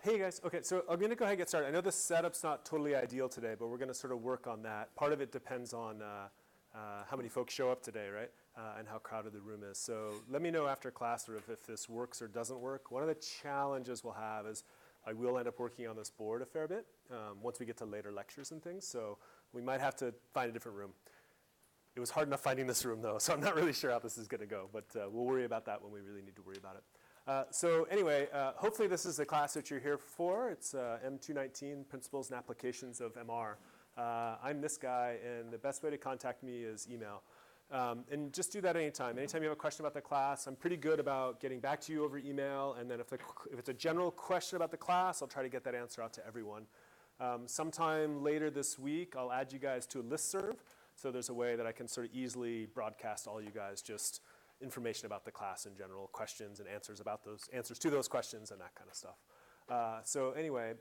Hey guys, okay, so I'm gonna go ahead and get started. I know the setup's not totally ideal today, but we're gonna sort of work on that. Part of it depends on how many folks show up today, right? And how crowded the room is. So let me know after class sort of if this works or doesn't work. One of the challenges we'll have is I will end up working on this board a fair bit once we get to later lectures and things, so we might have to find a different room. It was hard enough finding this room though, so I'm not really sure how this is gonna go, but we'll worry about that when we really need to worry about it. So anyway, hopefully this is the class that you're here for. It's M219, Principles and Applications of MR. I'm this guy, and the best way to contact me is email. And just do that anytime. Anytime you have a question about the class, I'm pretty good about getting back to you over email, and then if it's a general question about the class, I'll try to get that answer out to everyone. Sometime later this week, I'll add you guys to a listserv, so there's a way that I can sort of easily broadcast all you guys just information about the class in general, questions and answers about those answers to those questions and that kind of stuff. So anyway,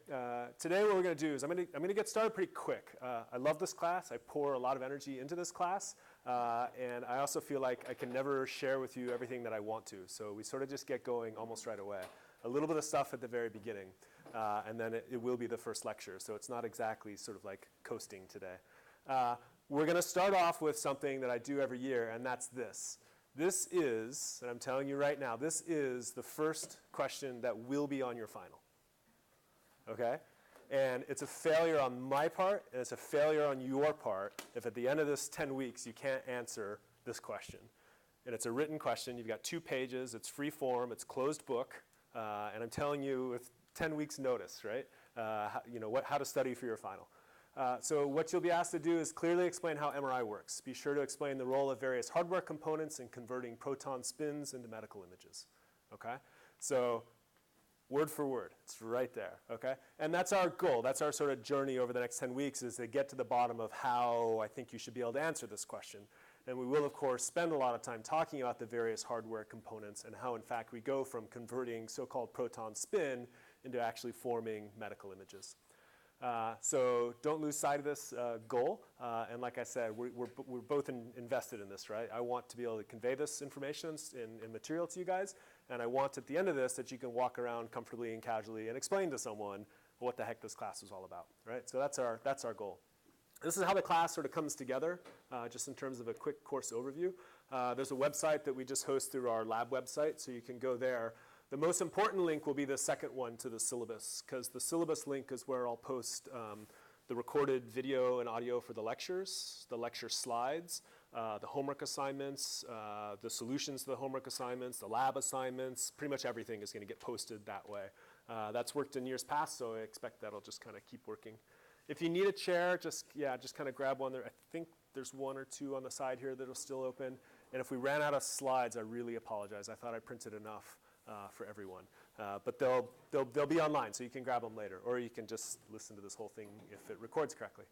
today what we're going to do is I'm going to get started pretty quick. I love this class. I pour a lot of energy into this class, and I also feel like I can never share with you everything that I want to. So we sort of just get going almost right away. A little bit of stuff at the very beginning, and then it will be the first lecture. So it's not exactly sort of like coasting today. We're going to start off with something that I do every year, and that's this. This is, and I'm telling you right now, this is the first question that will be on your final, okay? And it's a failure on my part, and it's a failure on your part if at the end of this 10 weeks you can't answer this question. And it's a written question. You've got 2 pages. It's free form. It's closed book. And I'm telling you with 10 weeks notice, right? How to study for your final. So what you'll be asked to do is clearly explain how MRI works. Be sure to explain the role of various hardware components in converting proton spins into medical images, okay? So word for word, it's right there, okay? And that's our goal. That's our sort of journey over the next 10 weeks is to get to the bottom of how I think you should be able to answer this question. And we will, of course, spend a lot of time talking about the various hardware components and how, in fact, we go from converting so-called proton spin into actually forming medical images. So don't lose sight of this goal. And like I said, we're both invested in this, right? I want to be able to convey this information in material to you guys. And I want at the end of this that you can walk around comfortably and casually and explain to someone what the heck this class is all about, right? So that's our goal. This is how the class sort of comes together, just in terms of a quick course overview. There's a website that we just host through our lab website, so you can go there. The most important link will be the second one to the syllabus, because the syllabus link is where I'll post the recorded video and audio for the lectures, the lecture slides, the homework assignments, the solutions to the homework assignments, the lab assignments. Pretty much everything is going to get posted that way. That's worked in years past, so I expect that'll just kind of keep working. If you need a chair, just kind of grab one there. I think there's 1 or 2 on the side here that are still open. And if we ran out of slides, I really apologize. I thought I printed enough for everyone. But they'll be online, so you can grab them later. Or you can just listen to this whole thing if it records correctly.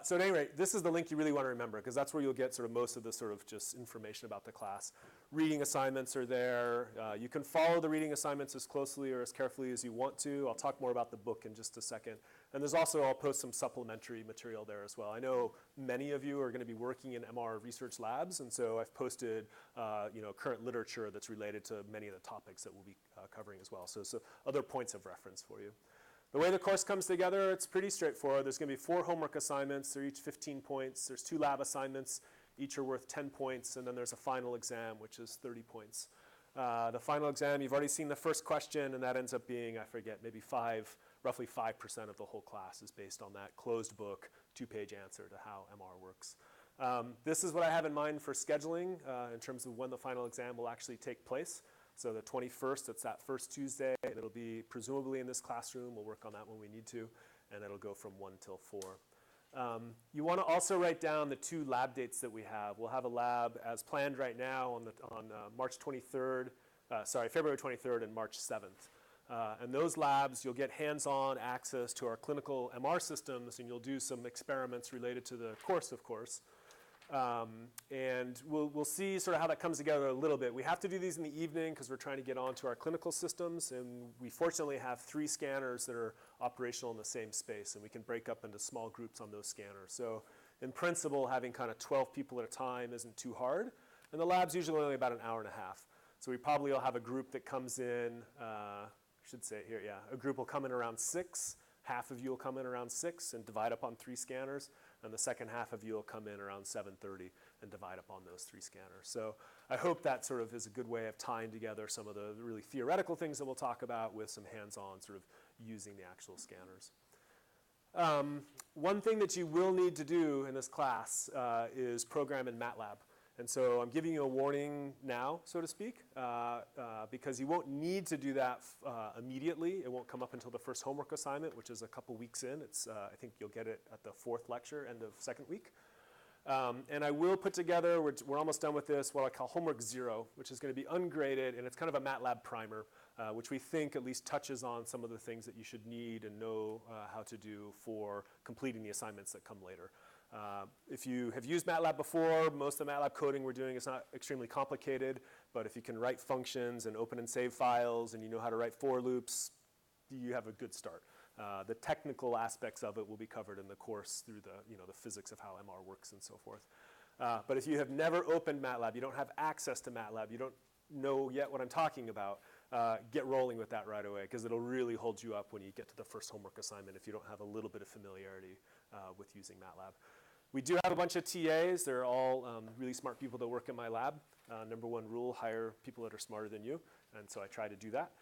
So at any rate, this is the link you really want to remember, because that's where you'll get sort of most of the sort of just information about the class. Reading assignments are there. You can follow the reading assignments as closely or as carefully as you want to. I'll talk more about the book in just a second. And there's also, I'll post some supplementary material there as well. I know many of you are going to be working in MR research labs, and so I've posted current literature that's related to many of the topics that we'll be covering as well. So other points of reference for you. The way the course comes together, it's pretty straightforward. There's going to be 4 homework assignments. They're each 15 points. There's 2 lab assignments. Each are worth 10 points. And then there's a final exam, which is 30 points. The final exam, you've already seen the first question, and that ends up being, I forget, maybe roughly 5% of the whole class is based on that closed book, 2-page answer to how MR works. This is what I have in mind for scheduling in terms of when the final exam will actually take place. So the 21st, it's that first Tuesday. It'll be presumably in this classroom. We'll work on that when we need to. And it'll go from 1 till 4. You want to also write down the 2 lab dates that we have. We'll have a lab as planned right now on March 23rd, February 23rd and March 7th. And those labs, you'll get hands-on access to our clinical MR systems, and you'll do some experiments related to the course, of course. And we'll see sort of how that comes together a little bit. We have to do these in the evening because we're trying to get onto our clinical systems, and we fortunately have 3 scanners that are operational in the same space, and we can break up into small groups on those scanners. So in principle, having kind of 12 people at a time isn't too hard, and the lab's usually only about an hour and a half. So we probably will have a group that comes in should say it here, yeah. A group will come in around 6. Half of you will come in around 6 and divide up on 3 scanners. And the second half of you will come in around 7:30 and divide up on those 3 scanners. So I hope that sort of is a good way of tying together some of the really theoretical things that we'll talk about with some hands-on sort of using the actual scanners. One thing that you will need to do in this class is program in MATLAB. And so I'm giving you a warning now, so to speak, because you won't need to do that immediately. It won't come up until the first homework assignment, which is a couple weeks in. It's, I think you'll get it at the 4th lecture, end of 2nd week. And I will put together, we're almost done with this, what I call homework 0, which is going to be ungraded, and it's kind of a MATLAB primer, which we think at least touches on some of the things that you should need and know how to do for completing the assignments that come later. If you have used MATLAB before, most of the MATLAB coding we're doing is not extremely complicated, but if you can write functions and open and save files and you know how to write for loops, you have a good start. The technical aspects of it will be covered in the course through the physics of how MR works and so forth. But if you have never opened MATLAB, you don't have access to MATLAB, you don't know yet what I'm talking about, get rolling with that right away, because it'll really hold you up when you get to the first homework assignment if you don't have a little bit of familiarity with using MATLAB. We do have a bunch of TAs. They're all really smart people that work in my lab. Number 1 rule, hire people that are smarter than you, and so I try to do that.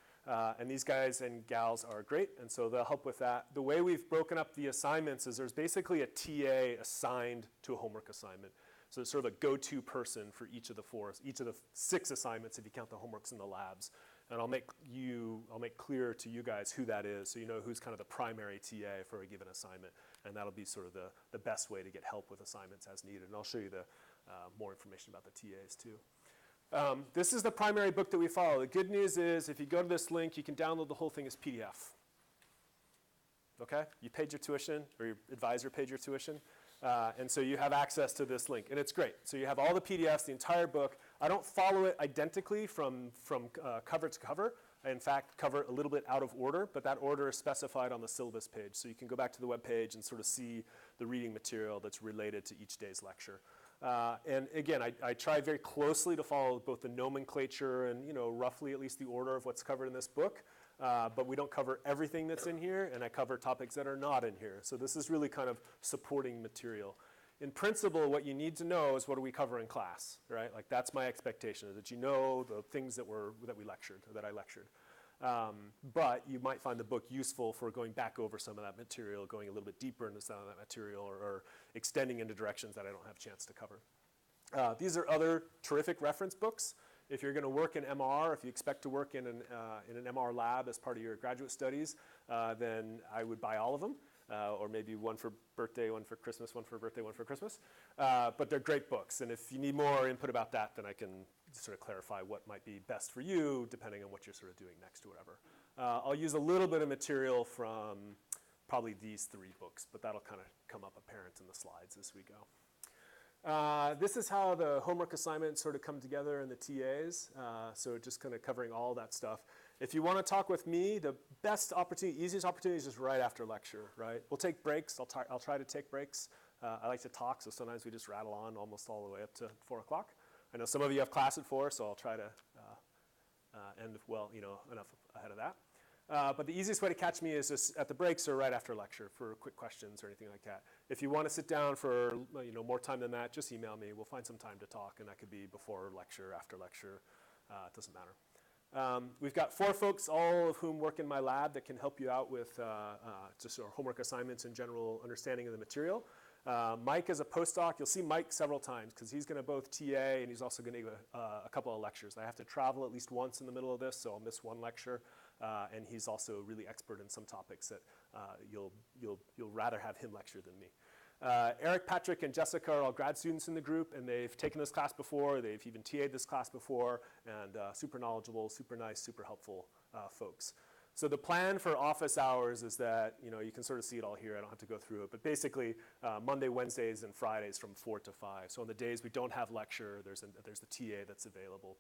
And these guys and gals are great, and so they'll help with that. The way we've broken up the assignments is there's basically a TA assigned to a homework assignment. So it's sort of a go-to person for each of the 6 assignments if you count the homeworks in the labs. And I'll make clear to you guys who that is, so you know who's kind of the primary TA for a given assignment. And that'll be sort of the best way to get help with assignments as needed. And I'll show you the more information about the TAs too. This is the primary book that we follow. The good news is if you go to this link, you can download the whole thing as PDF. Okay? You paid your tuition, or your advisor paid your tuition. And so you have access to this link, and it's great. So you have all the PDFs, the entire book. I don't follow it identically from cover to cover. I, in fact, cover it a little bit out of order, but that order is specified on the syllabus page. So you can go back to the web page and sort of see the reading material that's related to each day's lecture. And again, I try very closely to follow both the nomenclature and roughly at least the order of what's covered in this book. But we don't cover everything that's in here, and I cover topics that are not in here. So this is really kind of supporting material. In principle, what you need to know is what do we cover in class, right? Like that's my expectation, is that you know the things that we lectured, or that I lectured. But you might find the book useful for going back over some of that material, going a little bit deeper into some of that material, or extending into directions that I don't have a chance to cover. These are other terrific reference books. If you're going to work in MR, if you expect to work in an MR lab as part of your graduate studies, then I would buy all of them, or maybe one for birthday, one for Christmas, one for birthday, one for Christmas. But they're great books, and if you need more input about that, then I can sort of clarify what might be best for you, depending on what you're sort of doing next or whatever. I'll use a little bit of material from probably these 3 books, but that'll kind of come up apparent in the slides as we go. This is how the homework assignments sort of come together in the TAs, so just kind of covering all that stuff. If you want to talk with me, the best opportunity, easiest opportunity is just right after lecture, right? We'll take breaks. I'll try to take breaks. I like to talk, so sometimes we just rattle on almost all the way up to 4 o'clock. I know some of you have class at 4, so I'll try to end well, enough ahead of that. But the easiest way to catch me is just at the breaks or right after lecture for quick questions or anything like that. If you want to sit down for more time than that, just email me. We'll find some time to talk, and that could be before lecture, after lecture. It doesn't matter. We've got 4 folks, all of whom work in my lab, that can help you out with just our homework assignments and general understanding of the material. Mike is a postdoc. You'll see Mike several times because he's going to both TA and he's also going to give a couple of lectures. I have to travel at least once in the middle of this, so I'll miss one lecture. And he's also really expert in some topics that you'll rather have him lecture than me. Eric, Patrick, and Jessica are all grad students in the group, and they've taken this class before. They've even TA'd this class before, and super knowledgeable, super nice, super helpful folks. So the plan for office hours is that, you can sort of see it all here. I don't have to go through it. But basically, Monday, Wednesdays, and Fridays from 4 to 5. So on the days we don't have lecture, there's the TA that's available.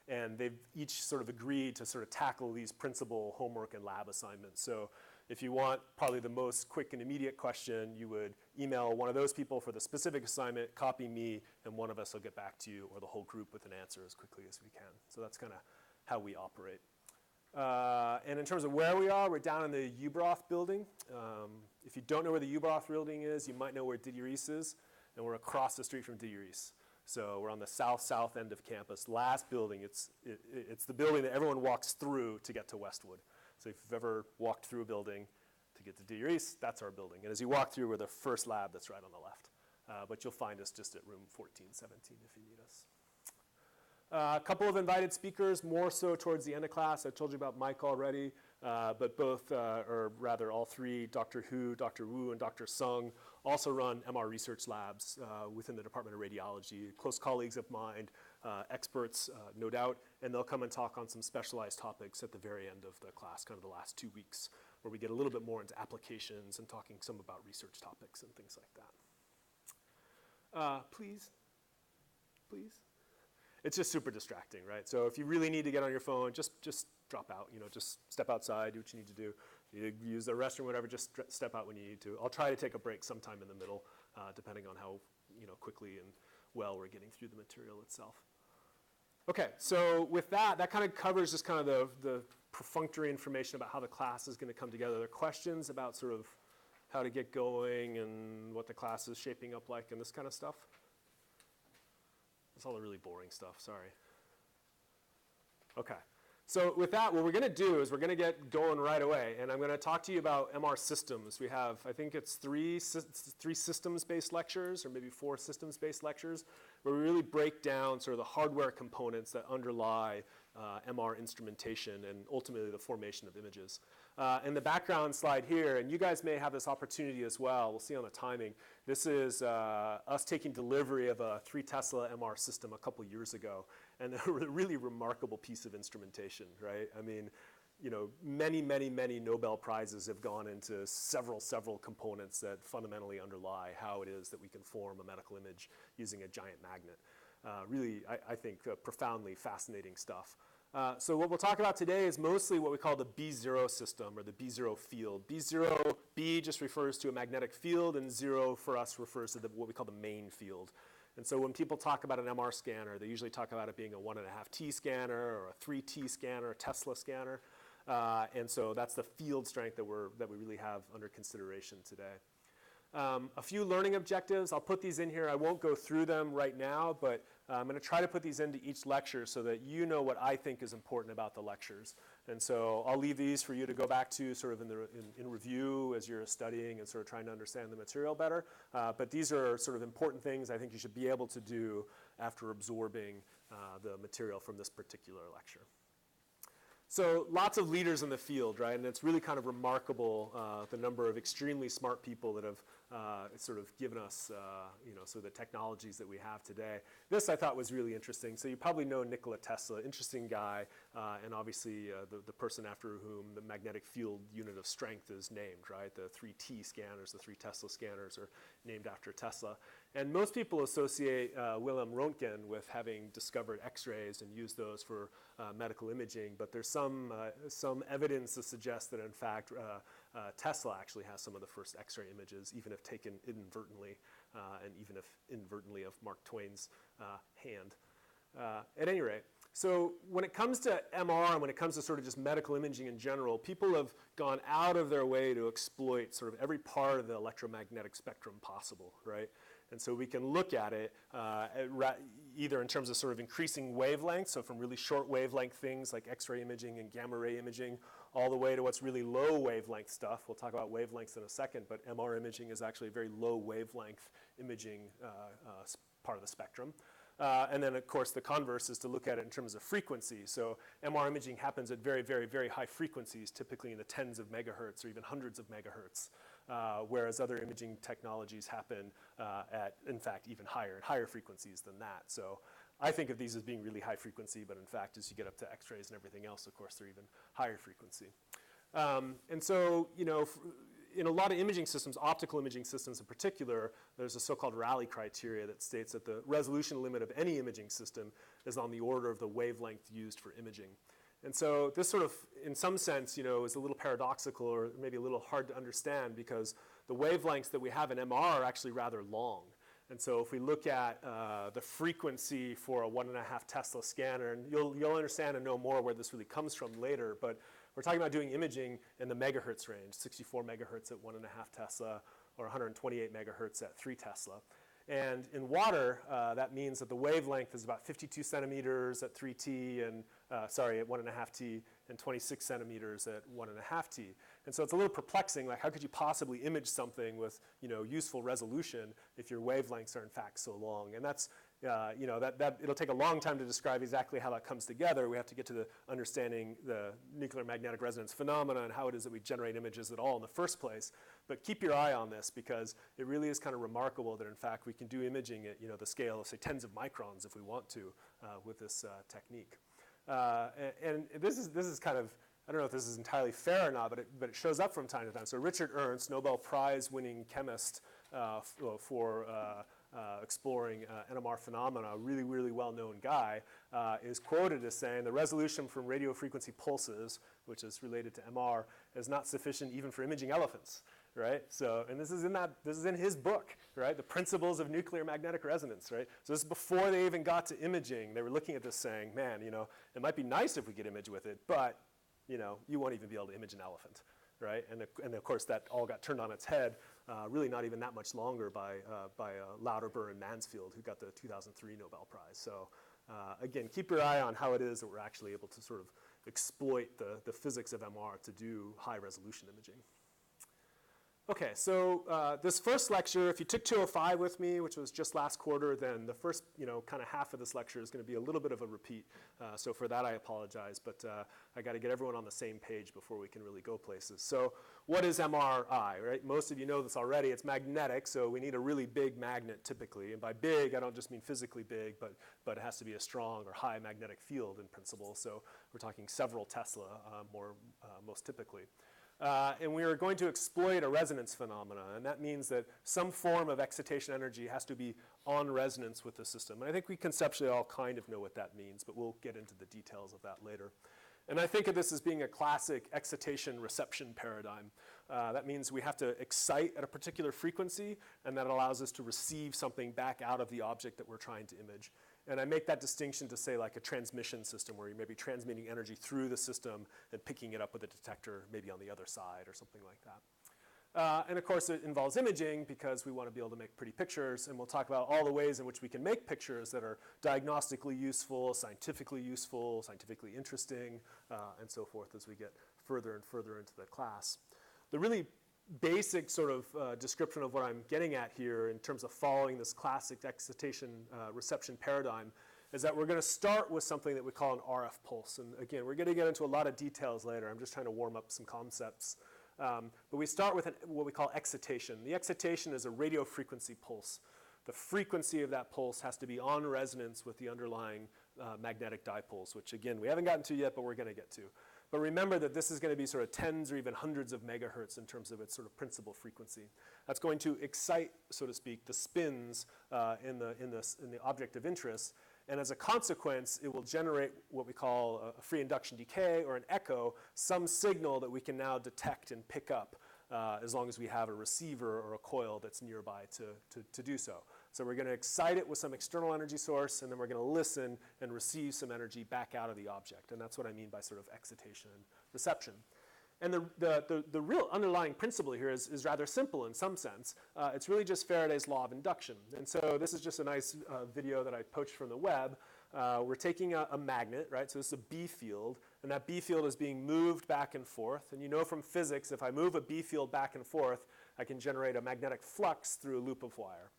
And they've each sort of agreed to sort of tackle these principal homework and lab assignments. So if you want probably the most quick and immediate question, you would email one of those people for the specific assignment, copy me, and one of us will get back to you, or the whole group, with an answer as quickly as we can. So that's kind of how we operate. And in terms of where we are, we're down in the Ubroth building. If you don't know where the Ubroth building is, you might know where Didier Rees is, and we're across the street from Didier Rees. So we're on the south end of campus. Last building, it's the building that everyone walks through to get to Westwood. So if you've ever walked through a building to get to Didier Rees, that's our building. And as you walk through, we're the first lab that's right on the left. But you'll find us just at room 1417 if you need us. A couple of invited speakers, more so towards the end of class. I told you about Mike already, but both, or rather all three, Dr. Hu, Dr. Wu, and Dr. Sung, also run MR research labs within the Department of Radiology. Close colleagues of mine, experts, no doubt, and they'll come and talk on some specialized topics at the very end of the class, kind of the last 2 weeks, where we get a little bit more into applications and talking some about research topics and things like that. Please. It's just super distracting, right? So if you really need to get on your phone, just drop out, just step outside, do what you need to do. You use the restroom, whatever, just step out when you need to. I'll try to take a break sometime in the middle, depending on how quickly and well we're getting through the material itself. Okay, so with that kind of covers just kind of the perfunctory information about how the class is going to come together. There are questions about sort of how to get going and what the class is shaping up like and this kind of stuff. That's all the really boring stuff, sorry. Okay, so with that, what we're gonna do is we're gonna get going right away, and I'm gonna talk to you about MR systems. We have, I think it's three systems-based lectures, or maybe 4 systems-based lectures, where we really break down sort of the hardware components that underlie MR instrumentation and ultimately the formation of images. And the background slide here, and you guys may have this opportunity as well, we'll see on the timing. This is us taking delivery of a 3 Tesla MR system a couple years ago, and a really remarkable piece of instrumentation, right? I mean, many Nobel Prizes have gone into several components that fundamentally underlie how it is that we can form a medical image using a giant magnet. Really, I think, profoundly fascinating stuff. So what we'll talk about today is mostly what we call the B0 system, or the B0 field. B just refers to a magnetic field, and 0 for us refers to what we call the main field. And so when people talk about an MR scanner, they usually talk about it being a 1.5T scanner, or a 3T scanner, a Tesla scanner. And so that's the field strength that we really have under consideration today. A few learning objectives. I'll put these in here. I won't go through them right now, but I'm going to try to put these into each lecture so that you know what I think is important about the lectures. And so I'll leave these for you to go back to sort of in review as you're studying and sort of trying to understand the material better. But these are sort of important things I think you should be able to do after absorbing the material from this particular lecture. So lots of leaders in the field, right? And it's really kind of remarkable the number of extremely smart people that have sort of given us, sort of the technologies that we have today. This I thought was really interesting. So you probably know Nikola Tesla, interesting guy, and obviously the person after whom the magnetic field unit of strength is named, right? The 3T scanners, the 3 Tesla scanners are named after Tesla. And most people associate Wilhelm Röntgen with having discovered X-rays and used those for medical imaging, but there's some evidence to suggest that in fact Tesla actually has some of the first X-ray images, even if taken inadvertently, and even if inadvertently of Mark Twain's hand. At any rate, so when it comes to MR and when it comes to sort of just medical imaging in general, people have gone out of their way to exploit sort of every part of the electromagnetic spectrum possible, right? And so we can look at it either in terms of sort of increasing wavelengths, so from really short wavelength things like X-ray imaging and gamma ray imaging, all the way to what's really low wavelength stuff. We'll talk about wavelengths in a second, but MR imaging is actually a very low wavelength imaging part of the spectrum. And then, of course, the converse is to look at it in terms of frequency. So MR imaging happens at very high frequencies, typically in the tens of megahertz or even hundreds of megahertz, whereas other imaging technologies happen at, in fact, even higher frequencies than that. So I think of these as being really high frequency, but in fact, as you get up to X-rays and everything else, of course, they're even higher frequency. And so, in a lot of imaging systems, optical imaging systems in particular, there's a so-called Rayleigh criteria that states that the resolution limit of any imaging system is on the order of the wavelength used for imaging. And so this sort of, in some sense, is a little paradoxical or maybe a little hard to understand because the wavelengths that we have in MR are actually rather long. And so if we look at the frequency for a 1.5 Tesla scanner, and you'll understand and know more where this really comes from later, but We're talking about doing imaging in the megahertz range, 64 megahertz at 1.5 Tesla, or 128 megahertz at 3 Tesla. And in water, that means that the wavelength is about 52 centimeters at 3T and, at 1.5T, and 26 centimeters at 1.5T. And so it's a little perplexing, like how could you possibly image something with, useful resolution if your wavelengths are in fact so long? And that's, it'll take a long time to describe exactly how that comes together. We have to get to the understanding the nuclear magnetic resonance phenomena and how it is that we generate images at all in the first place. But keep your eye on this, because it really is kind of remarkable that in fact we can do imaging at the scale of, say, tens of microns if we want to with this technique. And this is kind of, I don't know if this is entirely fair or not, but it shows up from time to time. So Richard Ernst, Nobel Prize winning chemist for exploring NMR phenomena, a really, really well-known guy, is quoted as saying, the resolution from radio frequency pulses, which is related to MR, is not sufficient even for imaging elephants, right? So, and this is in his book, right? The Principles of Nuclear Magnetic Resonance, right? So this is before they even got to imaging. They were looking at this saying, man, it might be nice if we could image with it, but, you won't even be able to image an elephant, right? And of course, that all got turned on its head, really not even that much longer by Lauterbur and Mansfield, who got the 2003 Nobel Prize. So again, keep your eye on how it is that we're actually able to sort of exploit the physics of MR to do high resolution imaging. Okay, so this first lecture, if you took 205 with me, which was just last quarter, then the first, kind of half of this lecture is going to be a little bit of a repeat. So for that, I apologize, but I got to get everyone on the same page before we can really go places. So what is MRI, right? Most of you know this already. It's magnetic, so we need a really big magnet typically. And by big, I don't just mean physically big, but it has to be a strong or high magnetic field in principle. So we're talking several Tesla, most typically. And we are going to exploit a resonance phenomena, and that means that some form of excitation energy has to be on resonance with the system. And I think we conceptually all kind of know what that means, but we'll get into the details of that later. And I think of this as being a classic excitation reception paradigm. That means we have to excite at a particular frequency, and that allows us to receive something back out of the object that we're trying to image. And I make that distinction to say like a transmission system where you may be transmitting energy through the system and picking it up with a detector maybe on the other side or something like that. And of course it involves imaging because we want to be able to make pretty pictures, and we'll talk about all the ways in which we can make pictures that are diagnostically useful, scientifically interesting, and so forth as we get further and further into the class. The really basic sort of description of what I'm getting at here in terms of following this classic excitation reception paradigm is that we're going to start with something that we call an RF pulse. And again, we're going to get into a lot of details later. I'm just trying to warm up some concepts. But we start with what we call excitation. The excitation is a radio frequency pulse. The frequency of that pulse has to be on resonance with the underlying magnetic dipoles, which again, we haven't gotten to yet, but we're going to get to. But remember that this is going to be sort of tens or even hundreds of megahertz in terms of its sort of principal frequency. That's going to excite, so to speak, the spins in the object of interest. And as a consequence, it will generate what we call a free induction decay or an echo, some signal that we can now detect and pick up as long as we have a receiver or a coil that's nearby to do so. So we're going to excite it with some external energy source, and then we're going to listen and receive some energy back out of the object. And that's what I mean by sort of excitation and reception. And the real underlying principle here is rather simple in some sense. It's really just Faraday's law of induction. And so this is just a nice video that I poached from the web. We're taking a magnet, right? So this is a B field, and that B field is being moved back and forth. And you know from physics, if I move a B field back and forth, I can generate a magnetic flux through a loop of wire.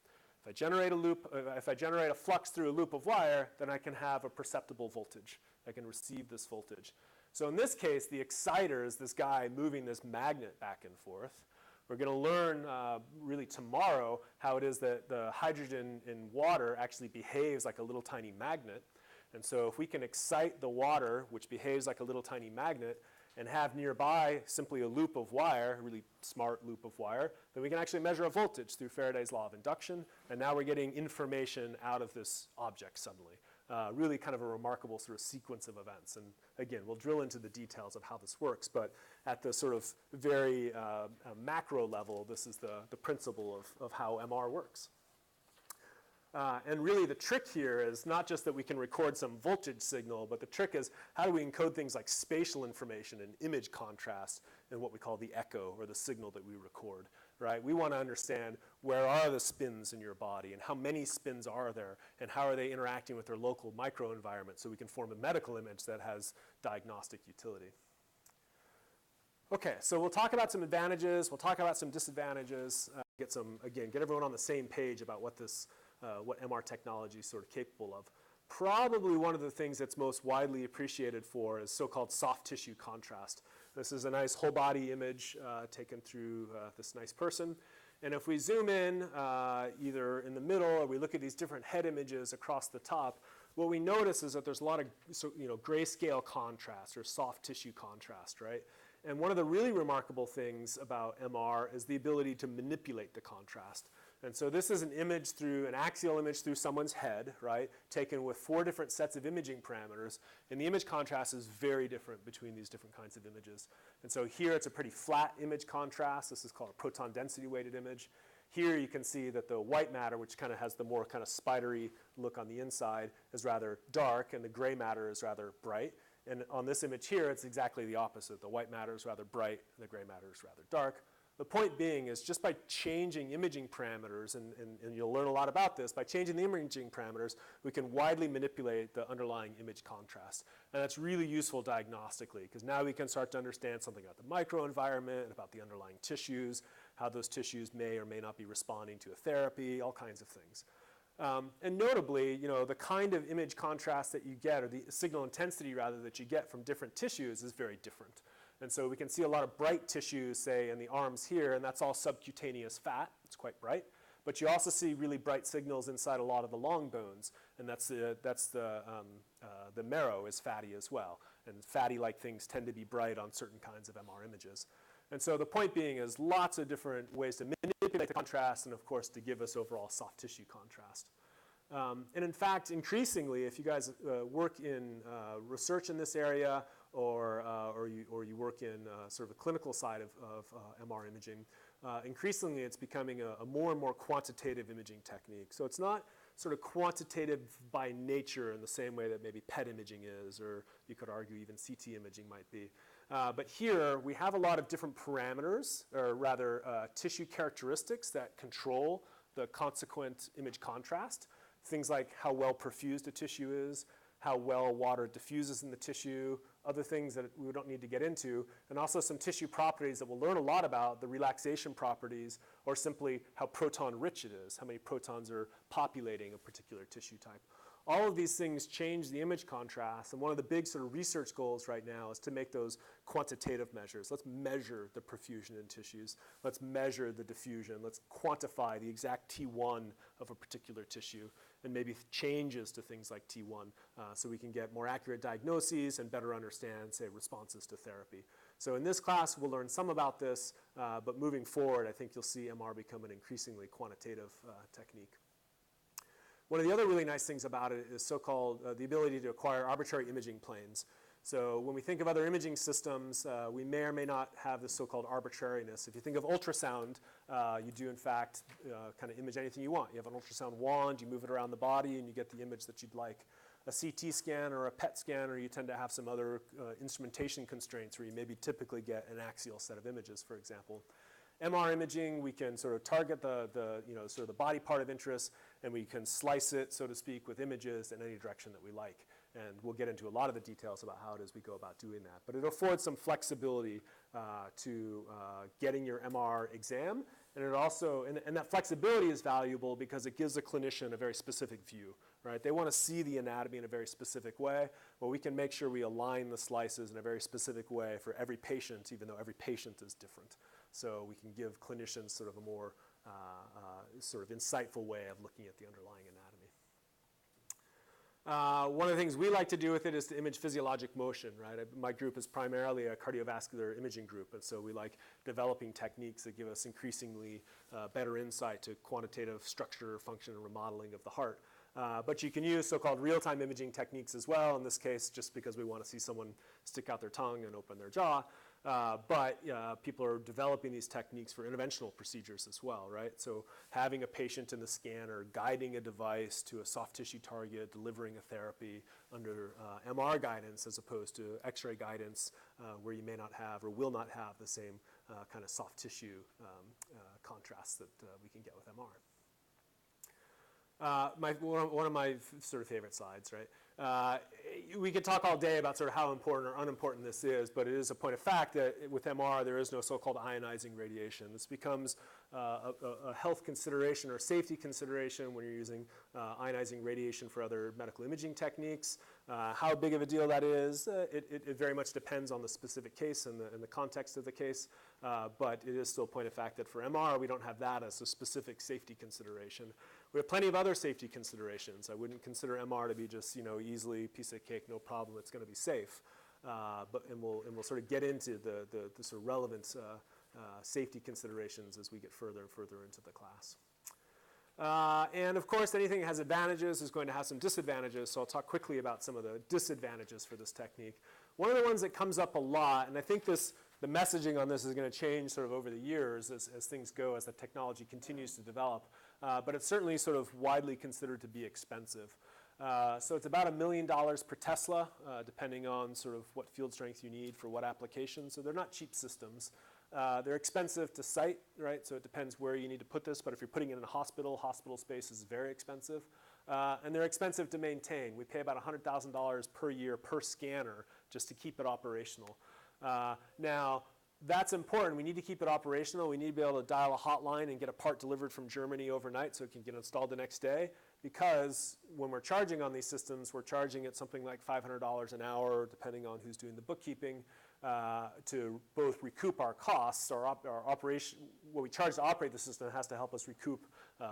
If I generate a flux through a loop of wire, then I can have a perceptible voltage. I can receive this voltage. So in this case, the exciter is this guy moving this magnet back and forth. We're going to learn really tomorrow how it is that the hydrogen in water actually behaves like a little tiny magnet. And so if we can excite the water, which behaves like a little tiny magnet, and have nearby simply a loop of wire, a really smart loop of wire, then we can actually measure a voltage through Faraday's law of induction. And now we're getting information out of this object suddenly. Really kind of a remarkable sort of sequence of events. And again, we'll drill into the details of how this works. But at the sort of very macro level, this is the principle of how MR works. And really the trick here is not just that we can record some voltage signal, but the trick is how do we encode things like spatial information and image contrast in what we call the echo, or the signal that we record, right? We want to understand where are the spins in your body and how many spins are there and how are they interacting with their local microenvironment so we can form a medical image that has diagnostic utility. Okay, so we'll talk about some advantages, we'll talk about some disadvantages, get everyone on the same page about what what MR technology is sort of capable of. Probably one of the things that's most widely appreciated for is so-called soft tissue contrast. This is a nice whole body image taken through this nice person. And if we zoom in either in the middle or we look at these different head images across the top, what we notice is that there's a lot of grayscale contrast or soft tissue contrast, right? And one of the really remarkable things about MR is the ability to manipulate the contrast. And so this is an axial image through someone's head, right, taken with 4 different sets of imaging parameters. And the image contrast is very different between these different kinds of images. And so here it's a pretty flat image contrast. This is called a proton density weighted image. Here you can see that the white matter, which kind of has the more kind of spidery look on the inside, is rather dark, and the gray matter is rather bright. And on this image here, it's exactly the opposite. The white matter is rather bright, and the gray matter is rather dark. The point being is just by changing imaging parameters, and you'll learn a lot about this, by changing the imaging parameters, we can widely manipulate the underlying image contrast. And that's really useful diagnostically, because now we can start to understand something about the microenvironment, about the underlying tissues, how those tissues may or may not be responding to a therapy, all kinds of things. And notably, the kind of image contrast that you get, or the signal intensity rather that you get from different tissues is very different. And so we can see a lot of bright tissues, say, in the arms here, and that's all subcutaneous fat. It's quite bright. But you also see really bright signals inside a lot of the long bones, and the marrow is fatty as well. And fatty-like things tend to be bright on certain kinds of MR images. And so the point being is lots of different ways to manipulate the contrast and, of course, to give us overall soft tissue contrast. And in fact, increasingly, if you guys work in research in this area or you work in sort of the clinical side of MR imaging, increasingly it's becoming a more and more quantitative imaging technique. So it's not sort of quantitative by nature in the same way that maybe PET imaging is, or you could argue even CT imaging might be. But here we have a lot of different parameters, or rather tissue characteristics that control the consequent image contrast. Things like how well perfused a tissue is, how well water diffuses in the tissue, other things that we don't need to get into, and also some tissue properties that we'll learn a lot about, the relaxation properties, or simply how proton rich it is, how many protons are populating a particular tissue type. All of these things change the image contrast, and one of the big sort of research goals right now is to make those quantitative measures. Let's measure the perfusion in tissues. Let's measure the diffusion. Let's quantify the exact T1 of a particular tissue, and maybe changes to things like T1 so we can get more accurate diagnoses and better understand, say, responses to therapy. So in this class, we'll learn some about this, but moving forward, I think you'll see MR become an increasingly quantitative technique. One of the other really nice things about it is so-called the ability to acquire arbitrary imaging planes. So when we think of other imaging systems, we may or may not have this so-called arbitrariness. If you think of ultrasound, you do in fact kind of image anything you want. You have an ultrasound wand, you move it around the body, and you get the image that you'd like. A CT scan or a PET scanner, you tend to have some other instrumentation constraints where you maybe typically get an axial set of images, for example. MR imaging, we can sort of target sort of the body part of interest, and we can slice it, so to speak, with images in any direction that we like. And we'll get into a lot of the details about how it is we go about doing that. But it affords some flexibility to getting your MR exam. And it also, and that flexibility is valuable because it gives the clinician a very specific view, right? They want to see the anatomy in a very specific way. Well, we can make sure we align the slices in a very specific way for every patient, even though every patient is different. So we can give clinicians sort of a more sort of insightful way of looking at the underlying anatomy. One of the things we like to do with it is to image physiologic motion, right? My group is primarily a cardiovascular imaging group, and so we like developing techniques that give us increasingly better insight to quantitative structure, function, and remodeling of the heart. But you can use so-called real-time imaging techniques as well, in this case just because we want to see someone stick out their tongue and open their jaw. But people are developing these techniques for interventional procedures as well, right? So having a patient in the scanner, guiding a device to a soft tissue target, delivering a therapy under MR guidance as opposed to X-ray guidance, where you may not have or will not have the same kind of soft tissue contrast that we can get with MR. One of my sort of favorite slides, right? We could talk all day about sort of how important or unimportant this is, but it is a point of fact that with MR there is no so-called ionizing radiation. This becomes a health consideration or safety consideration when you're using ionizing radiation for other medical imaging techniques. How big of a deal that is, it very much depends on the specific case and the context of the case, but it is still a point of fact that for MR we don't have that as a specific safety consideration. We have plenty of other safety considerations. I wouldn't consider MR to be just, easily piece of cake, no problem, it's going to be safe. And we'll sort of get into the sort of relevant safety considerations as we get further and further into the class. And of course, anything that has advantages is going to have some disadvantages, so I'll talk quickly about some of the disadvantages for this technique. One of the ones that comes up a lot, and I think the messaging on this is going to change sort of over the years as things go, as the technology continues to develop, but it's certainly sort of widely considered to be expensive. So it's about $1 million per Tesla, depending on sort of what field strength you need for what application. So they're not cheap systems. They're expensive to site, right? So it depends where you need to put this, but if you're putting it in a hospital space is very expensive. And they're expensive to maintain. We pay about $100,000 per year per scanner just to keep it operational. Now, that's important. We need to keep it operational. We need to be able to dial a hotline and get a part delivered from Germany overnight so it can get installed the next day, because when we're charging on these systems, we're charging at something like $500 an hour, depending on who's doing the bookkeeping, to both recoup our costs, our operation, what we charge to operate the system has to help us recoup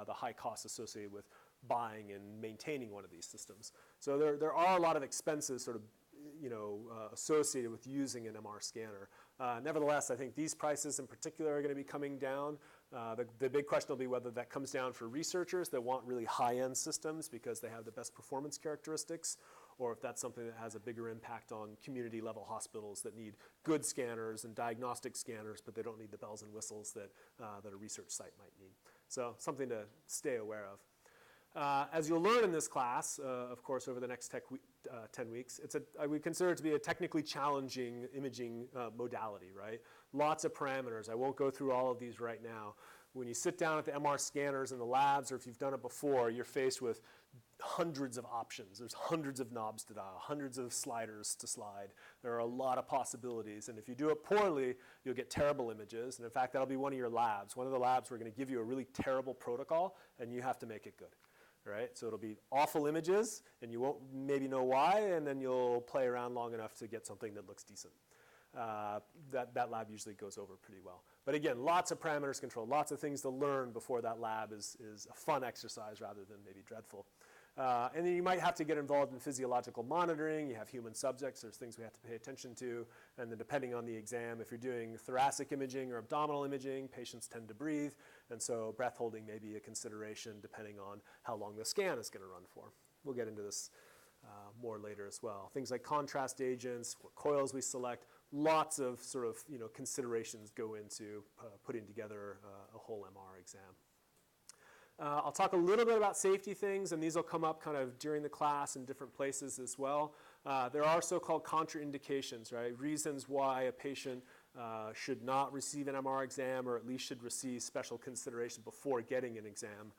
the high costs associated with buying and maintaining one of these systems. So there are a lot of expenses sort of associated with using an MR scanner. Nevertheless, I think these prices in particular are going to be coming down. The big question will be whether that comes down for researchers that want really high-end systems because they have the best performance characteristics, or if that's something that has a bigger impact on community-level hospitals that need good scanners and diagnostic scanners, but they don't need the bells and whistles that a research site might need. So something to stay aware of. As you'll learn in this class, of course, over the next 10 weeks, we consider it to be a technically challenging imaging modality, right? Lots of parameters. I won't go through all of these right now. When you sit down at the MR scanners in the labs, or if you've done it before, you're faced with hundreds of options. There's hundreds of knobs to dial, hundreds of sliders to slide. There are a lot of possibilities, and if you do it poorly, you'll get terrible images, and in fact, that'll be one of your labs. One of the labs, we're going to give you a really terrible protocol, and you have to make it good. Right? So it'll be awful images, and you won't maybe know why, and then you'll play around long enough to get something that looks decent. That lab usually goes over pretty well. But again, lots of parameters controlled, lots of things to learn before that lab is a fun exercise rather than maybe dreadful. And then you might have to get involved in physiological monitoring. You have human subjects. There's things we have to pay attention to. And then depending on the exam, if you're doing thoracic imaging or abdominal imaging, patients tend to breathe. And so breath holding may be a consideration depending on how long the scan is going to run for. We'll get into this more later as well. Things like contrast agents, what coils we select, lots of sort of considerations go into putting together a whole MR exam. I'll talk a little bit about safety things, and these will come up kind of during the class in different places as well. There are so-called contraindications, right? Reasons why a patient should not receive an MR exam, or at least should receive special consideration before getting an exam.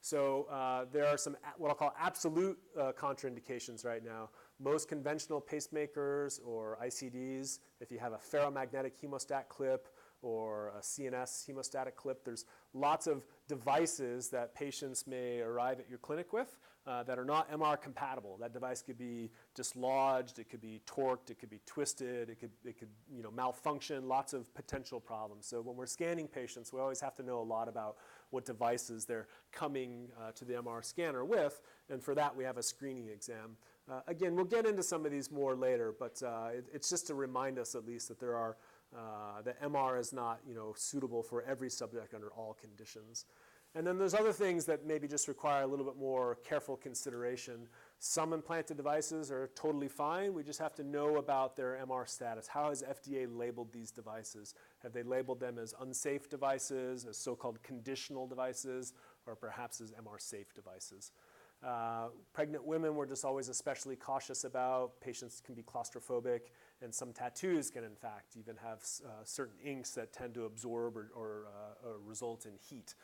So there are some what I'll call absolute contraindications right now. Most conventional pacemakers or ICDs, if you have a ferromagnetic hemostat clip or a CNS hemostatic clip, there's lots of devices that patients may arrive at your clinic with that are not MR compatible. That device could be dislodged, it could be torqued, it could be twisted, it could malfunction, lots of potential problems. So when we're scanning patients, we always have to know a lot about what devices they're coming to the MR scanner with, and for that we have a screening exam. Again, we'll get into some of these more later, but it's just to remind us at least that there are that MR is not suitable for every subject under all conditions. And then there's other things that maybe just require a little bit more careful consideration. Some implanted devices are totally fine. We just have to know about their MR status. How has FDA labeled these devices? Have they labeled them as unsafe devices, as so-called conditional devices, or perhaps as MR safe devices? Pregnant women we're just always especially cautious about. Patients can be claustrophobic, and some tattoos can in fact even have certain inks that tend to absorb or result in heat,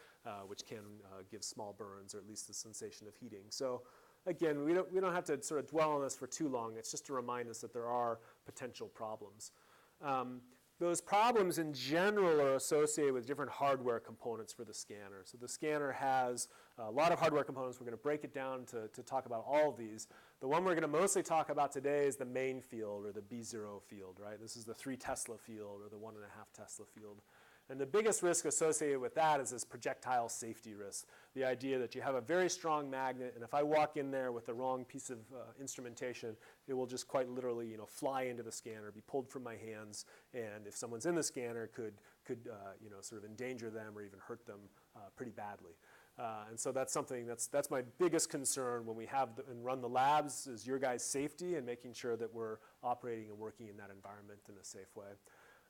which can give small burns or at least the sensation of heating. So again, we don't have to sort of dwell on this for too long. It's just to remind us that there are potential problems. Those problems in general are associated with different hardware components for the scanner. So the scanner has a lot of hardware components. We're going to break it down to talk about all of these. The one we're going to mostly talk about today is the main field, or the B0 field, right? This is the 3 Tesla field or the 1.5 Tesla field. And the biggest risk associated with that is this projectile safety risk. The idea that you have a very strong magnet, and if I walk in there with the wrong piece of instrumentation, it will just quite literally, fly into the scanner, be pulled from my hands, and if someone's in the scanner, could sort of endanger them or even hurt them pretty badly. And so that's something that's my biggest concern when we have and run the labs, is your guys' safety and making sure that we're operating and working in that environment in a safe way.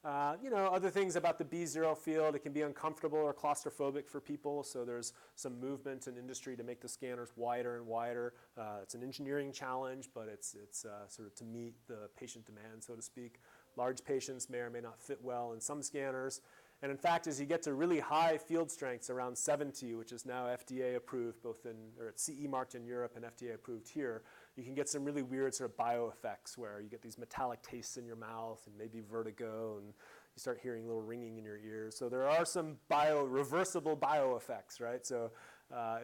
Other things about the B0 field, it can be uncomfortable or claustrophobic for people, so there's some movement in industry to make the scanners wider and wider. It's an engineering challenge, but it's sort of to meet the patient demand, so to speak. Large patients may or may not fit well in some scanners. And in fact, as you get to really high field strengths, around 70, which is now FDA approved, or it's CE marked in Europe and FDA approved here, you can get some really weird sort of bioeffects where you get these metallic tastes in your mouth and maybe vertigo, and you start hearing a little ringing in your ears. So there are some reversible bioeffects, right? So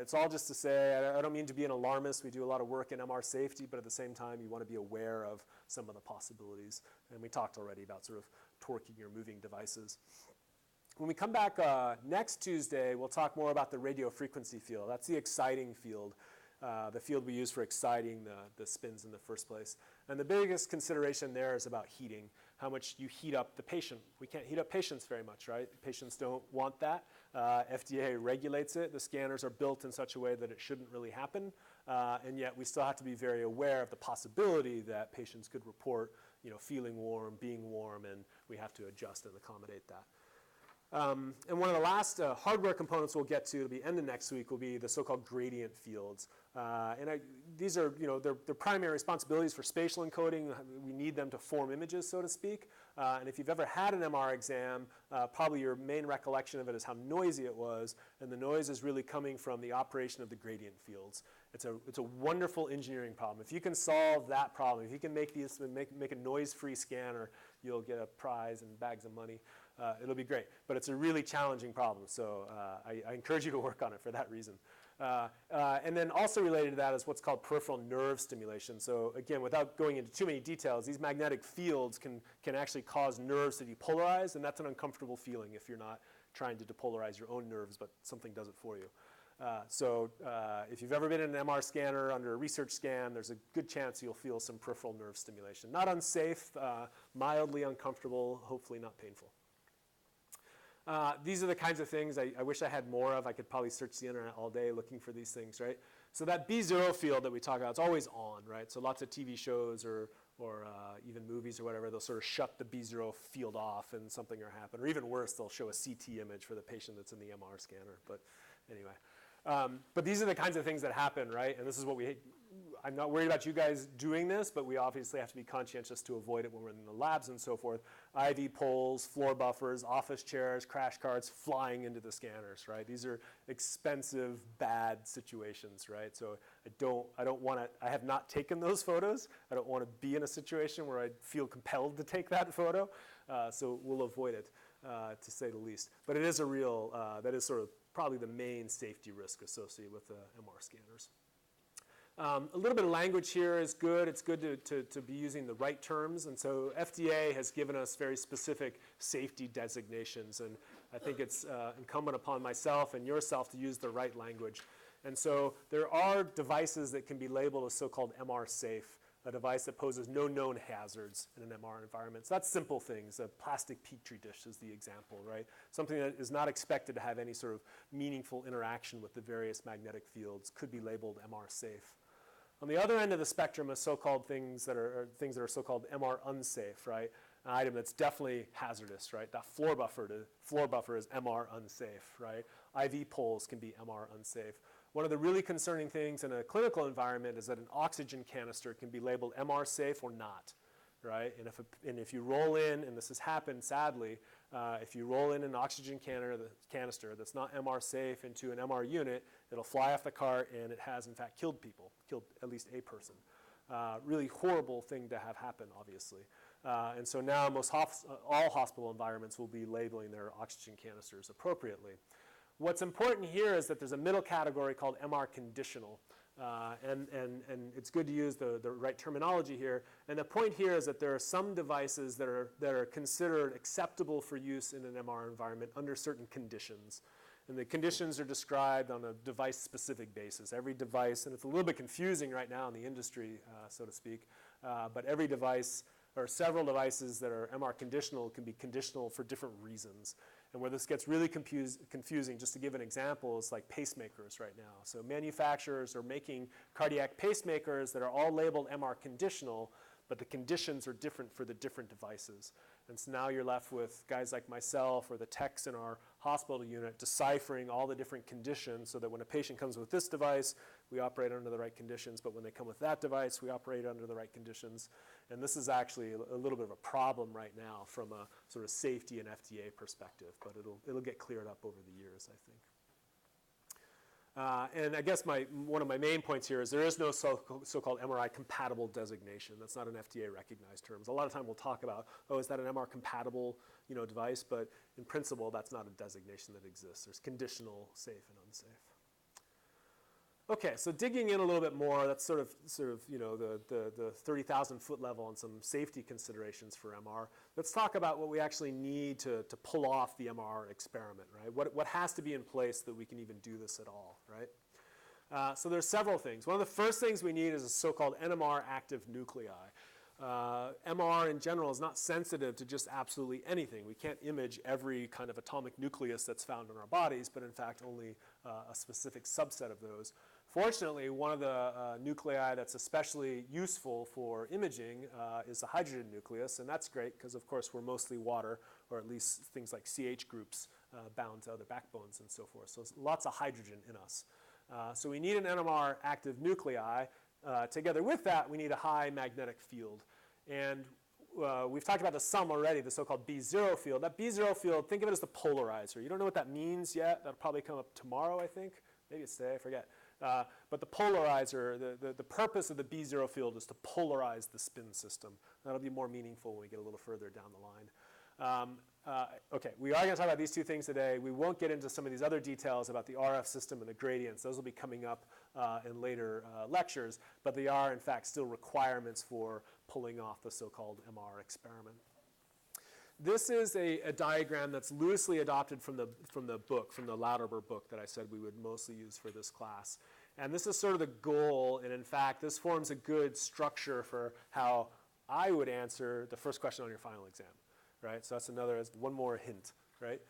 it's all just to say, I don't mean to be an alarmist. We do a lot of work in MR safety, but at the same time, you want to be aware of some of the possibilities. And we talked already about sort of torquing your moving devices. When we come back next Tuesday, we'll talk more about the radio frequency field. That's the exciting field, the field we use for exciting the spins in the first place. And the biggest consideration there is about heating, how much you heat up the patient. We can't heat up patients very much, right? Patients don't want that. FDA regulates it. The scanners are built in such a way that it shouldn't really happen. And yet we still have to be very aware of the possibility that patients could report feeling warm, being warm, and we have to adjust and accommodate that. And one of the last hardware components we'll get to, it'll be end of next week, will be the so-called gradient fields. These are, they're primary responsibilities for spatial encoding. We need them to form images, so to speak. And if you've ever had an MR exam, probably your main recollection of it is how noisy it was. And the noise is really coming from the operation of the gradient fields. It's a wonderful engineering problem. If you can solve that problem, if you can make a noise-free scanner, you'll get a prize and bags of money. It'll be great, but it's a really challenging problem, so I encourage you to work on it for that reason. And then also related to that is what's called peripheral nerve stimulation. So again, without going into too many details, these magnetic fields can actually cause nerves to depolarize, and that's an uncomfortable feeling if you're not trying to depolarize your own nerves, but something does it for you. So if you've ever been in an MR scanner under a research scan, there's a good chance you'll feel some peripheral nerve stimulation. Not unsafe, mildly uncomfortable, hopefully not painful. These are the kinds of things I wish I had more of. I could probably search the internet all day looking for these things, right? So that B0 field that we talk about, it's always on, right? So lots of TV shows or even movies or whatever, they'll sort of shut the B0 field off and something will happen. Or even worse, they'll show a CT image for the patient that's in the MR scanner. But anyway. But these are the kinds of things that happen, right? And this is what I'm not worried about you guys doing this, but we obviously have to be conscientious to avoid it when we're in the labs and so forth. IV poles, floor buffers, office chairs, crash carts flying into the scanners, right? These are expensive, bad situations, right? So I have not taken those photos. I don't want to be in a situation where I feel compelled to take that photo. So we'll avoid it, to say the least. But it is that is sort of probably the main safety risk associated with the MR scanners. A little bit of language here is good. It's good to be using the right terms. And so FDA has given us very specific safety designations. And I think it's incumbent upon myself and yourself to use the right language. And so there are devices that can be labeled as so-called MR safe, a device that poses no known hazards in an MR environment. So that's simple things. A plastic petri dish is the example, right? Something that is not expected to have any sort of meaningful interaction with the various magnetic fields could be labeled MR safe. On the other end of the spectrum are so-called things that are so-called MR unsafe, right? An item that's definitely hazardous, right? That floor buffer is MR unsafe, right? IV poles can be MR unsafe. One of the really concerning things in a clinical environment is that an oxygen canister can be labeled MR safe or not, right? And if you roll in, and this has happened sadly, if you roll in an oxygen canister that's not MR safe into an MR unit, it'll fly off the cart, and it has in fact killed people, killed at least a person. Really horrible thing to have happen, obviously. And so now all hospital environments will be labeling their oxygen canisters appropriately. What's important here is that there's a middle category called MR conditional. And it's good to use the right terminology here. And the point here is that there are some devices that are considered acceptable for use in an MR environment under certain conditions. And the conditions are described on a device-specific basis. Every device, and it's a little bit confusing right now in the industry, so to speak, but every device or several devices that are MR conditional can be conditional for different reasons. And where this gets really confusing, just to give an example, is like pacemakers right now. So manufacturers are making cardiac pacemakers that are all labeled MR conditional, but the conditions are different for the different devices. And so now you're left with guys like myself or the techs in our hospital unit deciphering all the different conditions so that when a patient comes with this device, we operate under the right conditions, but when they come with that device, we operate under the right conditions. And this is actually a little bit of a problem right now from a sort of safety and FDA perspective, but it'll get cleared up over the years, I think. And I guess one of my main points here is there is no so-called MRI compatible designation. That's not an FDA recognized term. A lot of time we'll talk about, oh, is that an MR compatible device? But in principle, that's not a designation that exists. There's conditional, safe, and unsafe. Okay, so digging in a little bit more, that's sort of the 30,000 foot level on some safety considerations for MR. Let's talk about what we actually need to pull off the MR experiment, right? What has to be in place that we can even do this at all, right? So there's several things. One of the first things we need is a so-called NMR active nuclei. MR in general is not sensitive to just absolutely anything. We can't image every kind of atomic nucleus that's found in our bodies, but in fact only a specific subset of those. Fortunately, one of the nuclei that's especially useful for imaging is the hydrogen nucleus, and that's great because, of course, we're mostly water, or at least things like CH groups bound to other backbones and so forth. So lots of hydrogen in us. So we need an NMR active nuclei. Together with that, we need a high magnetic field. And we've talked about the sum already, the so-called B0 field. That B0 field, think of it as the polarizer. You don't know what that means yet. That'll probably come up tomorrow, I think. Maybe it's today, I forget. But the polarizer, the purpose of the B0 field is to polarize the spin system. That'll be more meaningful when we get a little further down the line. Okay, we are going to talk about these two things today. We won't get into some of these other details about the RF system and the gradients. Those will be coming up in later lectures, but they are, in fact, still requirements for pulling off the so-called MR experiment. This is a diagram that's loosely adopted from the book, from the Lauterbur book that I said we would mostly use for this class. And this is sort of the goal, and in fact, this forms a good structure for how I would answer the first question on your final exam, right? So that's one more hint, right?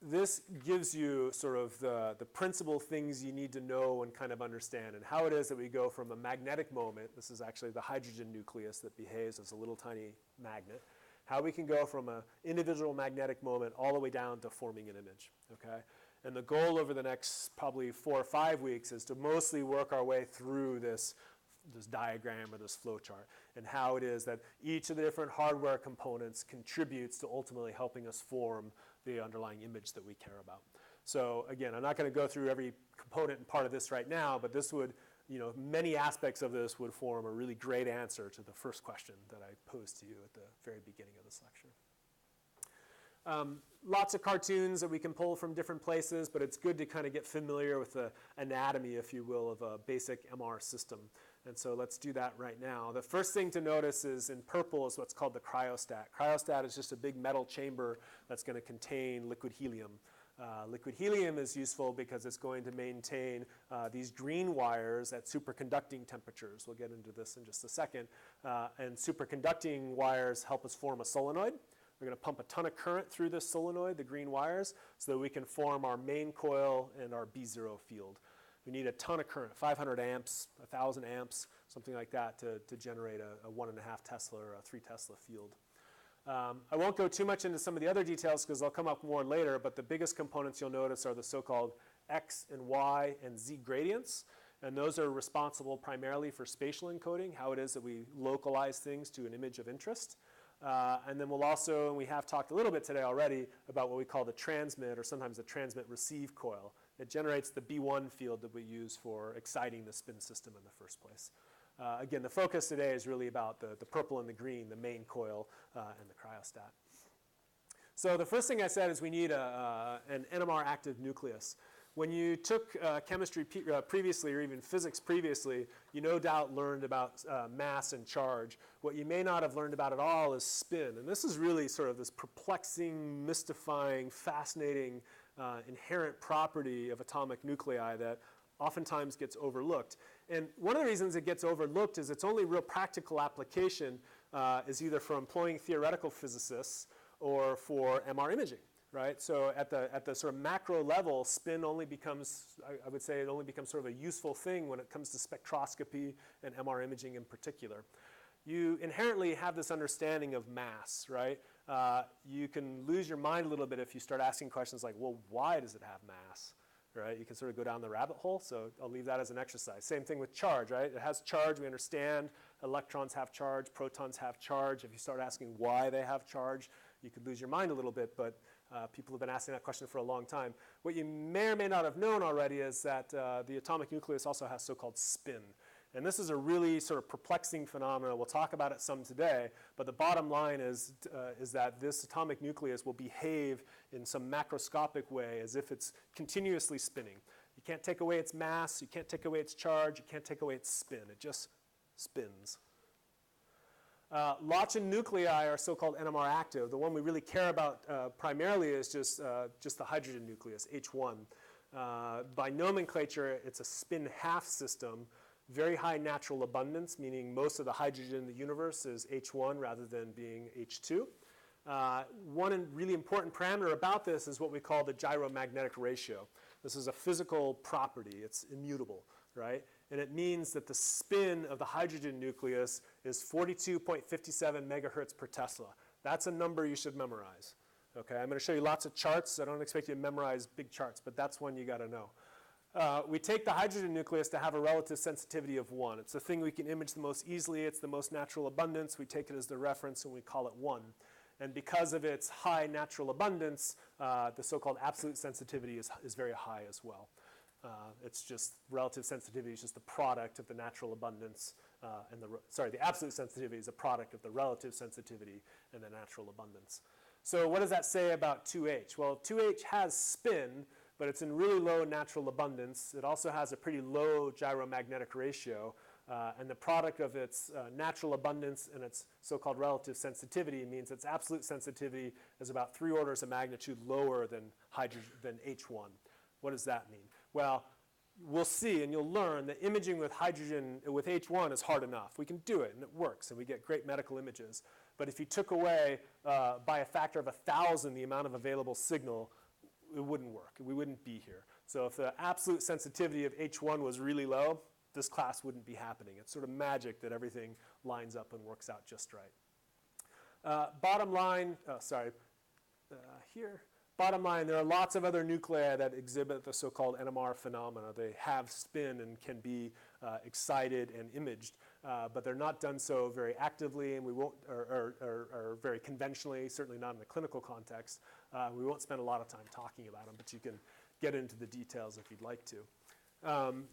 This gives you sort of the principal things you need to know and kind of understand, and how it is that we go from a magnetic moment, this is actually the hydrogen nucleus that behaves as a little tiny magnet, how we can go from an individual magnetic moment all the way down to forming an image, okay? And the goal over the next probably 4 or 5 weeks is to mostly work our way through this diagram or this flow chart, and how it is that each of the different hardware components contributes to ultimately helping us form the underlying image that we care about. So again, I'm not going to go through every component and part of this right now, but this would, many aspects of this would form a really great answer to the first question that I posed to you at the very beginning of this lecture. Lots of cartoons that we can pull from different places, but it's good to kind of get familiar with the anatomy, if you will, of a basic MR system. And so let's do that right now. The first thing to notice is in purple is what's called the cryostat. Cryostat is just a big metal chamber that's going to contain liquid helium. Liquid helium is useful because it's going to maintain these green wires at superconducting temperatures. We'll get into this in just a second. And superconducting wires help us form a solenoid. We're going to pump a ton of current through this solenoid, the green wires, so that we can form our main coil and our B0 field. we need a ton of current, 500 amps, 1,000 amps, something like that to generate a 1.5 Tesla or a 3 Tesla field. I won't go too much into some of the other details because they'll come up more later, but the biggest components you'll notice are the so-called X and Y and Z gradients. And those are responsible primarily for spatial encoding, how it is that we localize things to an image of interest. And then we'll also, and we have talked a little bit today already, about what we call the transmit, or sometimes the transmit-receive coil. It generates the B1 field that we use for exciting the spin system in the first place. Again, the focus today is really about the purple and the green, the main coil and the cryostat. So the first thing I said is we need an NMR active nucleus. When you took chemistry previously, or even physics previously, you no doubt learned about mass and charge. What you may not have learned about at all is spin. And this is really sort of this perplexing, mystifying, fascinating, inherent property of atomic nuclei that oftentimes gets overlooked. And one of the reasons it gets overlooked is its only real practical application is either for employing theoretical physicists or for MR imaging. Right? So at the sort of macro level, spin only becomes, I would say it only becomes sort of a useful thing when it comes to spectroscopy and MR imaging in particular. You inherently have this understanding of mass, right? You can lose your mind a little bit if you start asking questions like, well, why does it have mass? Right? You can sort of go down the rabbit hole, so I'll leave that as an exercise. Same thing with charge, right? It has charge, we understand. Electrons have charge, protons have charge. If you start asking why they have charge, you could lose your mind a little bit, but people have been asking that question for a long time. What you may or may not have known already is that the atomic nucleus also has so-called spin. And this is a really sort of perplexing phenomenon. We'll talk about it some today, but the bottom line is that this atomic nucleus will behave in some macroscopic way as if it's continuously spinning. You can't take away its mass, you can't take away its charge, you can't take away its spin. It just spins. Lots of nuclei are so-called NMR active. The one we really care about primarily is just the hydrogen nucleus, H1. By nomenclature, it's a spin half system, very high natural abundance, meaning most of the hydrogen in the universe is H1 rather than being H2. One really important parameter about this is what we call the gyromagnetic ratio. This is a physical property. It's immutable, right? And it means that the spin of the hydrogen nucleus is 42.57 megahertz per Tesla. That's a number you should memorize. Okay, I'm going to show you lots of charts. I don't expect you to memorize big charts, but that's one you got to know. We take the hydrogen nucleus to have a relative sensitivity of 1. It's the thing we can image the most easily. It's the most natural abundance. We take it as the reference and we call it 1. And because of its high natural abundance, the so-called absolute sensitivity is very high as well. It's just relative sensitivity is just the product of the natural abundance and the absolute sensitivity is a product of the relative sensitivity and the natural abundance. So what does that say about 2H? Well, 2H has spin, but it's in really low natural abundance. It also has a pretty low gyromagnetic ratio, and the product of its natural abundance and its so-called relative sensitivity means its absolute sensitivity is about 3 orders of magnitude lower than H1. What does that mean? Well, we'll see and you'll learn that imaging with hydrogen, with H1 is hard enough. We can do it and it works and we get great medical images. But if you took away by a factor of 1,000 the amount of available signal, it wouldn't work. We wouldn't be here. So if the absolute sensitivity of H1 was really low, this class wouldn't be happening. It's sort of magic that everything lines up and works out just right. Bottom line, here. Bottom line, there are lots of other nuclei that exhibit the so-called NMR phenomena. They have spin and can be excited and imaged, but they're not done so very actively and we won't, or very conventionally, certainly not in the clinical context. We won't spend a lot of time talking about them, but you can get into the details if you'd like to.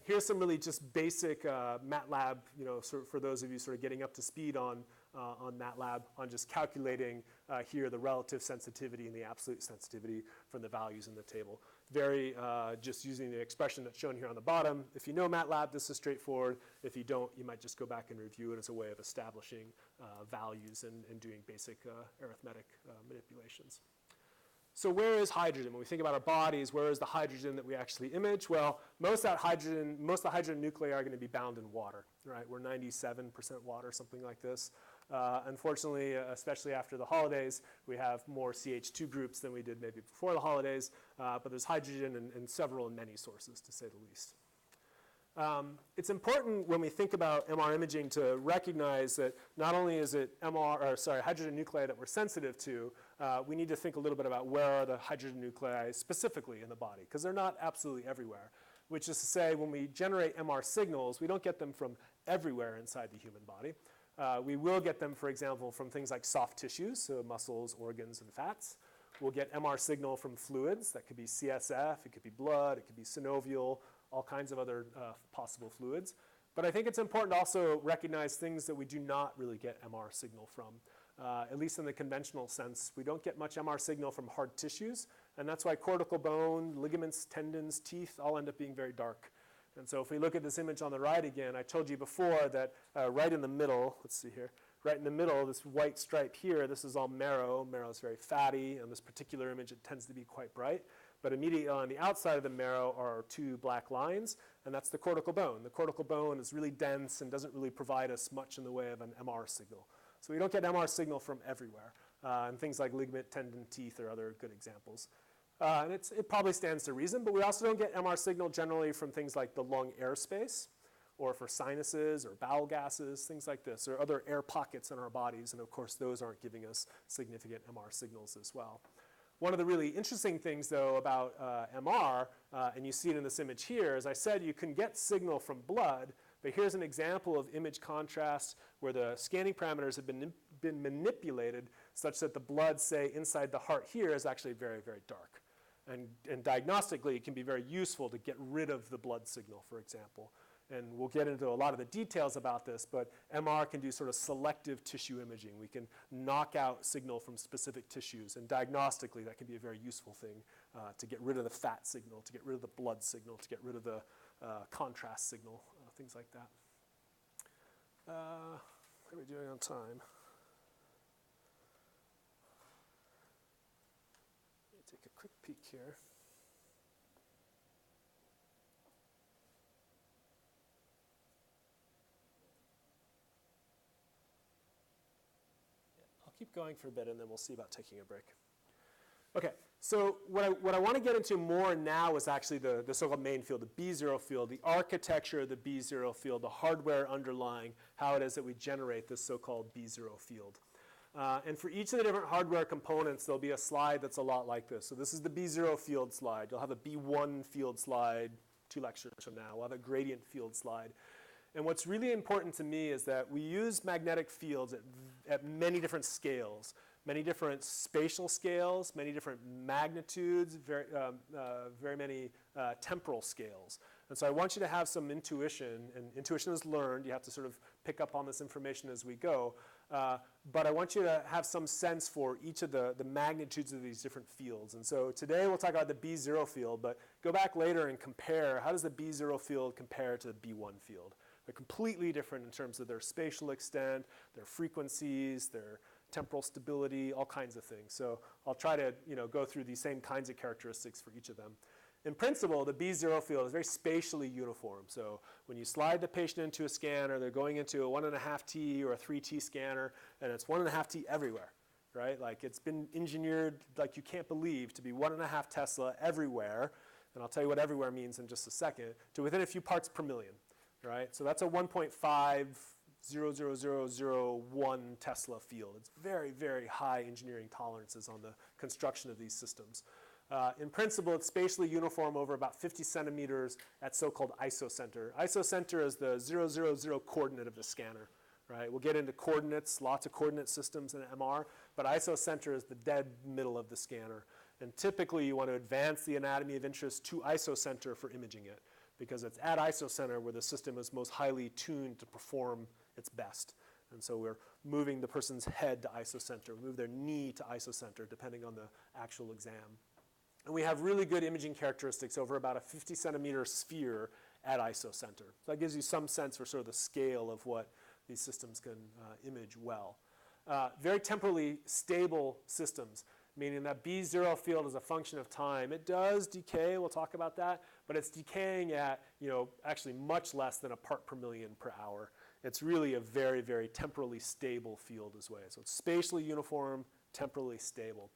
Here's some really just basic MATLAB, sort of for those of you sort of getting up to speed on MATLAB, on just calculating here the relative sensitivity and the absolute sensitivity from the values in the table. Very just using the expression that's shown here on the bottom. If you know MATLAB, this is straightforward. If you don't, you might just go back and review it as a way of establishing values and doing basic arithmetic manipulations. So where is hydrogen? When we think about our bodies, where is the hydrogen that we actually image? Well, most of the hydrogen nuclei are going to be bound in water, right? We're 97% water, something like this. Unfortunately, especially after the holidays, we have more CH2 groups than we did maybe before the holidays, but there's hydrogen in several and many sources, to say the least. It's important when we think about MR imaging to recognize that not only is it hydrogen nuclei that we're sensitive to, we need to think a little bit about where are the hydrogen nuclei specifically in the body, because they're not absolutely everywhere. Which is to say, when we generate MR signals, we don't get them from everywhere inside the human body. We will get them, for example, from things like soft tissues, so muscles, organs, and fats. We'll get MR signal from fluids. That could be CSF, it could be blood, it could be synovial, all kinds of other possible fluids. But I think it's important to also recognize things that we do not really get MR signal from. At least in the conventional sense, we don't get much MR signal from hard tissues, and that's why cortical bone, ligaments, tendons, teeth all end up being very dark. And so if we look at this image on the right again, I told you before that right in the middle, let's see here, right in the middle, this white stripe here, this is all marrow. Marrow is very fatty. In this particular image, it tends to be quite bright. But immediately on the outside of the marrow are two black lines, and that's the cortical bone. The cortical bone is really dense and doesn't really provide us much in the way of an MR signal. So we don't get MR signal from everywhere. And things like ligament, tendon, teeth are other good examples. And it probably stands to reason, but we also don't get MR signal generally from things like the lung airspace, or for sinuses or bowel gases, things like this, or other air pockets in our bodies. And of course, those aren't giving us significant MR signals as well. One of the really interesting things, though, about MR, and you see it in this image here, as I said, you can get signal from blood, but here's an example of image contrast where the scanning parameters have been manipulated such that the blood, say, inside the heart here is actually very, very dark. And diagnostically, it can be very useful to get rid of the blood signal, for example. And we'll get into a lot of the details about this, but MR can do sort of selective tissue imaging. We can knock out signal from specific tissues, and diagnostically that can be a very useful thing to get rid of the fat signal, to get rid of the blood signal, to get rid of the contrast signal, things like that. What are we doing on time? Let me take a quick peek here. Keep going for a bit, and then we'll see about taking a break. Okay, so what I want to get into more now is actually the so-called main field, the B0 field, the architecture of the B0 field, the hardware underlying how it is that we generate this so-called B0 field. And for each of the different hardware components, there'll be a slide that's a lot like this. So this is the B0 field slide. You'll have a B1 field slide 2 lectures from now. We'll have a gradient field slide. And what's really important to me is that we use magnetic fields at many different scales, many different spatial scales, many different magnitudes, very many temporal scales. And so I want you to have some intuition, and intuition is learned. You have to sort of pick up on this information as we go. But I want you to have some sense for each of the magnitudes of these different fields. And so today we'll talk about the B0 field, but go back later and compare. How does the B0 field compare to the B1 field? They're completely different in terms of their spatial extent, their frequencies, their temporal stability, all kinds of things. So I'll try to go through these same kinds of characteristics for each of them. In principle, the B0 field is very spatially uniform. So when you slide the patient into a scanner, they're going into a 1.5T or a 3T scanner, and it's 1.5T everywhere, right? Like it's been engineered like you can't believe to be 1.5 Tesla everywhere, and I'll tell you what everywhere means in just a second, to within a few parts per million. Right? So that's a 1.5000001 Tesla field. It's very, very high engineering tolerances on the construction of these systems. In principle, it's spatially uniform over about 50 centimeters at so-called isocenter. Isocenter is the 000 coordinate of the scanner. Right? We'll get into coordinates, lots of coordinate systems in MR, but isocenter is the dead middle of the scanner. And typically, you want to advance the anatomy of interest to isocenter for imaging it, because it's at isocenter where the system is most highly tuned to perform its best. And so we're moving the person's head to isocenter, move their knee to isocenter, depending on the actual exam. And we have really good imaging characteristics over about a 50 centimeter sphere at isocenter. So that gives you some sense for sort of the scale of what these systems can image well. Very temporally stable systems, meaning that B0 field is a function of time. It does decay, we'll talk about that, but it's decaying at, actually much less than a part per million per hour. It's really a very, very temporally stable field as well. So it's spatially uniform, temporally stable.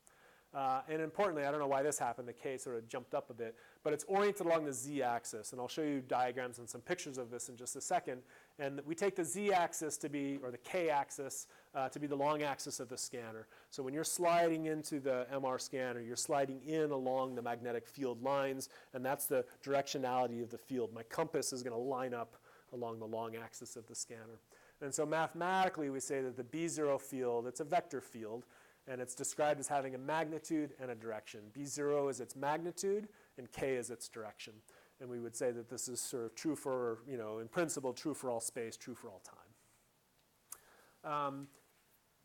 And importantly, I don't know why this happened, the K sort of jumped up a bit, but it's oriented along the Z-axis, and I'll show you diagrams and some pictures of this in just a second. And we take the Z-axis to be, or the K-axis, to be the long axis of the scanner. So when you're sliding into the MR scanner, you're sliding in along the magnetic field lines, and that's the directionality of the field. My compass is going to line up along the long axis of the scanner. And so mathematically, we say that the B0 field, it's a vector field, and it's described as having a magnitude and a direction. B0 is its magnitude, and K is its direction. And we would say that this is sort of true for, in principle, true for all space, true for all time.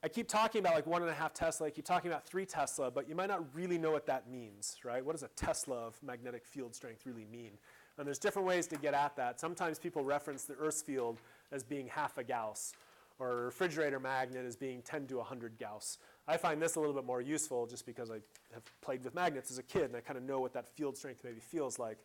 I keep talking about like 1.5 Tesla, I keep talking about 3 Tesla, but you might not really know what that means, right? What does a Tesla of magnetic field strength really mean? And there's different ways to get at that. Sometimes people reference the Earth's field as being half a Gauss, or a refrigerator magnet as being 10 to 100 Gauss. I find this a little bit more useful just because I have played with magnets as a kid and I kind of know what that field strength maybe feels like.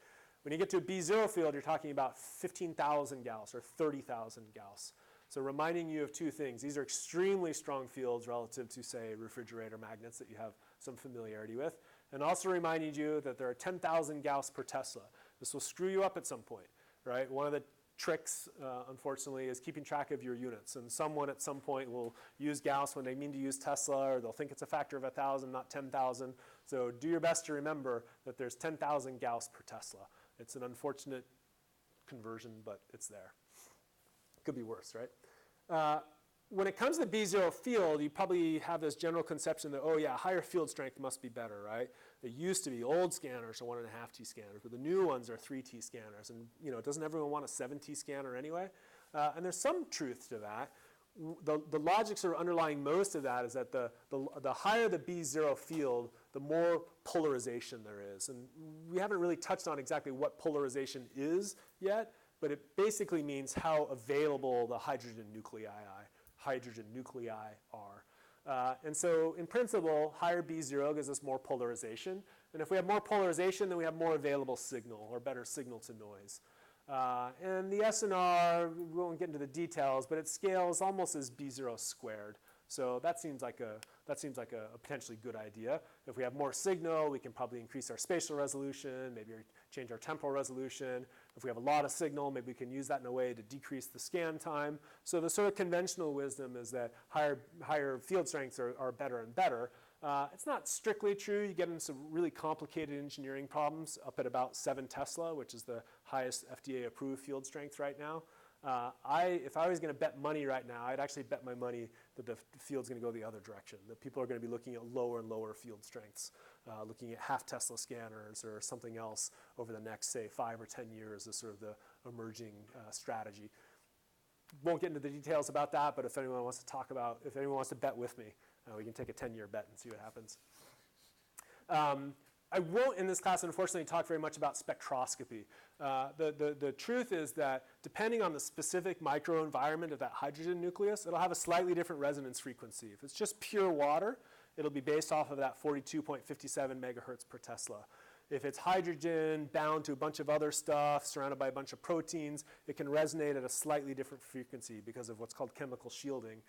When you get to a B0 field, you're talking about 15,000 Gauss or 30,000 Gauss. So reminding you of 2 things. These are extremely strong fields relative to, say, refrigerator magnets that you have some familiarity with. And also reminding you that there are 10,000 Gauss per Tesla. This will screw you up at some point, right? One of the tricks, unfortunately, is keeping track of your units. And someone at some point will use Gauss when they mean to use Tesla, or they'll think it's a factor of 1,000, not 10,000. So do your best to remember that there's 10,000 Gauss per Tesla. It's an unfortunate conversion, but it's there. Could be worse, right? When it comes to the B0 field, you probably have this general conception that, oh yeah, higher field strength must be better, right? It used to be old scanners are 1.5T scanners, but the new ones are 3T scanners. And doesn't everyone want a 7T scanner anyway? And there's some truth to that. The logic sort of underlying most of that is that the higher the B0 field, the more polarization there is. And we haven't really touched on exactly what polarization is yet, but it basically means how available the hydrogen nuclei are. And so in principle, higher B0 gives us more polarization. And if we have more polarization, then we have more available signal, or better signal to noise. And the SNR, we won't get into the details, but it scales almost as B0 squared. So that seems like a potentially good idea. If we have more signal, we can probably increase our spatial resolution, maybe change our temporal resolution. If we have a lot of signal, maybe we can use that in a way to decrease the scan time. So the sort of conventional wisdom is that higher field strengths are better and better. It's not strictly true. You get into some really complicated engineering problems up at about 7 Tesla, which is the highest FDA-approved field strength right now. If I was going to bet money right now, I'd actually bet my money that the field's going to go the other direction, that people are going to be looking at lower and lower field strengths, looking at half Tesla scanners or something else over the next, say, 5 or 10 years as sort of the emerging strategy. Won't get into the details about that, but if anyone wants to bet with me, we can take a 10-year bet and see what happens. I won't in this class, unfortunately, talk very much about spectroscopy. The truth is that depending on the specific microenvironment of that hydrogen nucleus, it'll have a slightly different resonance frequency. If it's just pure water, it'll be based off of that 42.57 megahertz per Tesla. If it's hydrogen bound to a bunch of other stuff, surrounded by a bunch of proteins, it can resonate at a slightly different frequency because of what's called chemical shielding.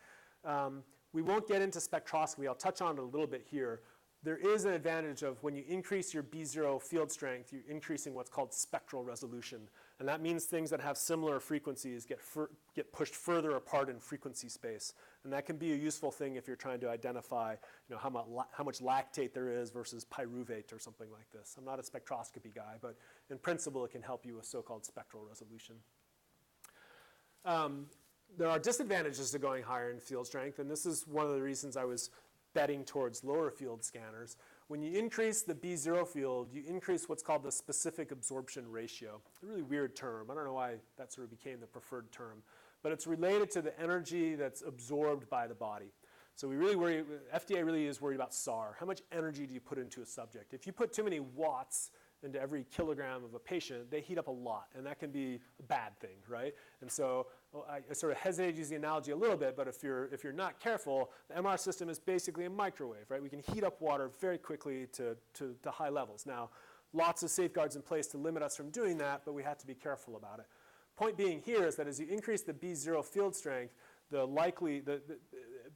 We won't get into spectroscopy. I'll touch on it a little bit here. There is an advantage of when you increase your B0 field strength, you're increasing what's called spectral resolution. And that means things that have similar frequencies get pushed further apart in frequency space. And that can be a useful thing if you're trying to identify how much lactate there is versus pyruvate or something like this. I'm not a spectroscopy guy, but in principle, it can help you with so-called spectral resolution. There are disadvantages to going higher in field strength, and this is one of the reasons I was betting towards lower field scanners. When you increase the B0 field, you increase what's called the specific absorption ratio. It's a really weird term. I don't know why that sort of became the preferred term, but it's related to the energy that's absorbed by the body. So FDA really is worried about SAR. How much energy do you put into a subject? If you put too many watts into every kilogram of a patient, they heat up a lot, and that can be a bad thing, right? And so I sort of hesitate to use the analogy a little bit, but if you're not careful, the MR system is basically a microwave, right? We can heat up water very quickly to high levels. Now, lots of safeguards in place to limit us from doing that, but we have to be careful about it. Point being here is that as you increase the B0 field strength,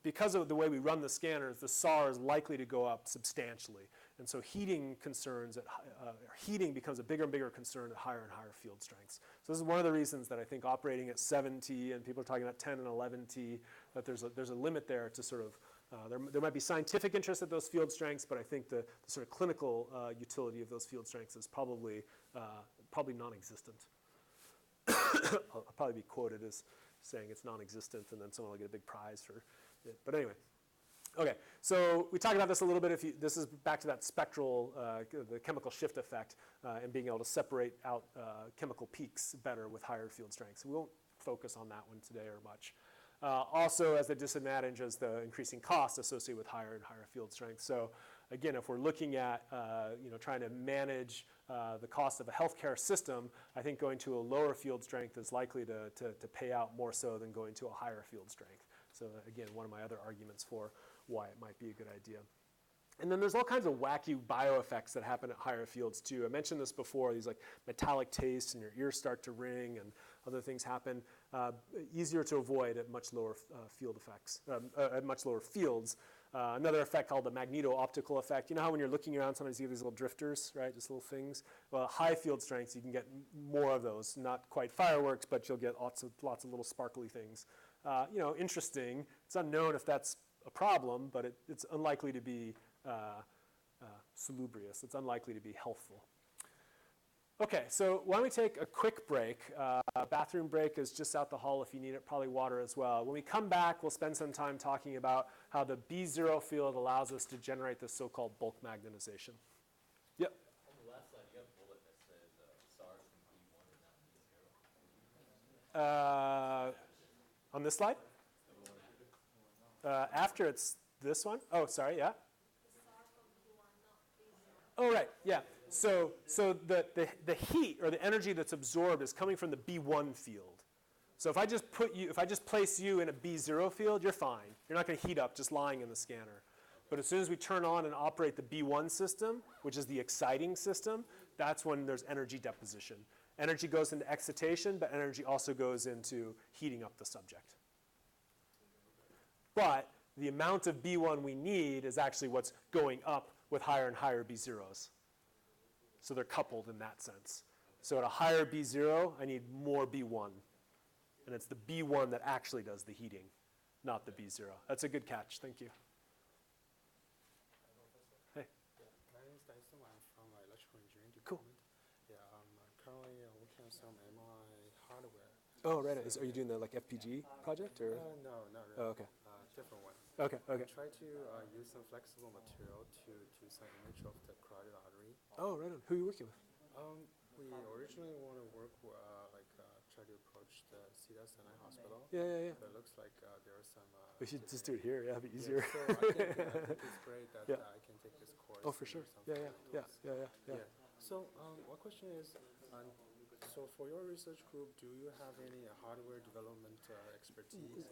because of the way we run the scanners, the SAR is likely to go up substantially. And so heating concerns, heating becomes a bigger and bigger concern at higher and higher field strengths. So this is one of the reasons that I think operating at 7T, and people are talking about 10 and 11T, that there's a limit there to sort of, there might be scientific interest at those field strengths, but I think the sort of clinical utility of those field strengths is probably non-existent. I'll probably be quoted as saying it's non-existent, and then someone will get a big prize for it. But anyway. Okay, so we talked about this a little bit. This is back to that spectral, the chemical shift effect, and being able to separate out chemical peaks better with higher field strengths. We won't focus on that one today or much. Also, as a disadvantage, is the increasing cost associated with higher and higher field strength. So again, if we're looking at trying to manage the cost of a healthcare system, I think going to a lower field strength is likely to pay out more so than going to a higher field strength. So again, one of my other arguments for why it might be a good idea. And then there's all kinds of wacky bioeffects that happen at higher fields too. I mentioned this before, these like metallic tastes and your ears start to ring and other things happen. Easier to avoid at much lower field effects, at much lower fields. Another effect called the magneto-optical effect. You know how when you're looking around, sometimes you get these little drifters, right? Just little things. Well, high field strengths, you can get more of those. Not quite fireworks, but you'll get lots of little sparkly things. Interesting. It's unknown if that's a problem, but it's unlikely to be salubrious. It's unlikely to be healthful. Okay, so why don't we take a quick break. Bathroom break is just out the hall if you need it, probably water as well. When we come back, we'll spend some time talking about how the B0 field allows us to generate this so-called bulk magnetization. Yep. On the last slide, you have a bullet that says SARS from B1 and not B0. On this slide? After it's this one? Oh, sorry, yeah? Oh, right, yeah. So the heat or the energy that's absorbed is coming from the B1 field. So if I just place you in a B0 field, you're fine. You're not going to heat up just lying in the scanner. But as soon as we turn on and operate the B1 system, which is the exciting system, that's when there's energy deposition. Energy goes into excitation, but energy also goes into heating up the subject. But the amount of B1 we need is actually what's going up with higher and higher B0s. So they're coupled in that sense. So at a higher B0, I need more B1. And it's the B1 that actually does the heating, not the B0. That's a good catch. Thank you. Hey. My name is Dyson. I'm from electrical engineering department. Cool. Yeah, I'm currently working on some MRI hardware. Oh, right. Are you doing the like FPG project or? No, not really. Oh, okay. Different one. Okay. I try to use some flexible material to some image of the carotid artery. Oh, right on. Who are you working with? We originally want to work try to approach the Cedars-Sinai Hospital. Yeah. But it looks like there are some. We should just do it here. Yeah, it'd be easier. So I think it's great that I can take this course. Oh, for sure. Yeah. So one question is, so for your research group, do you have any hardware development expertise?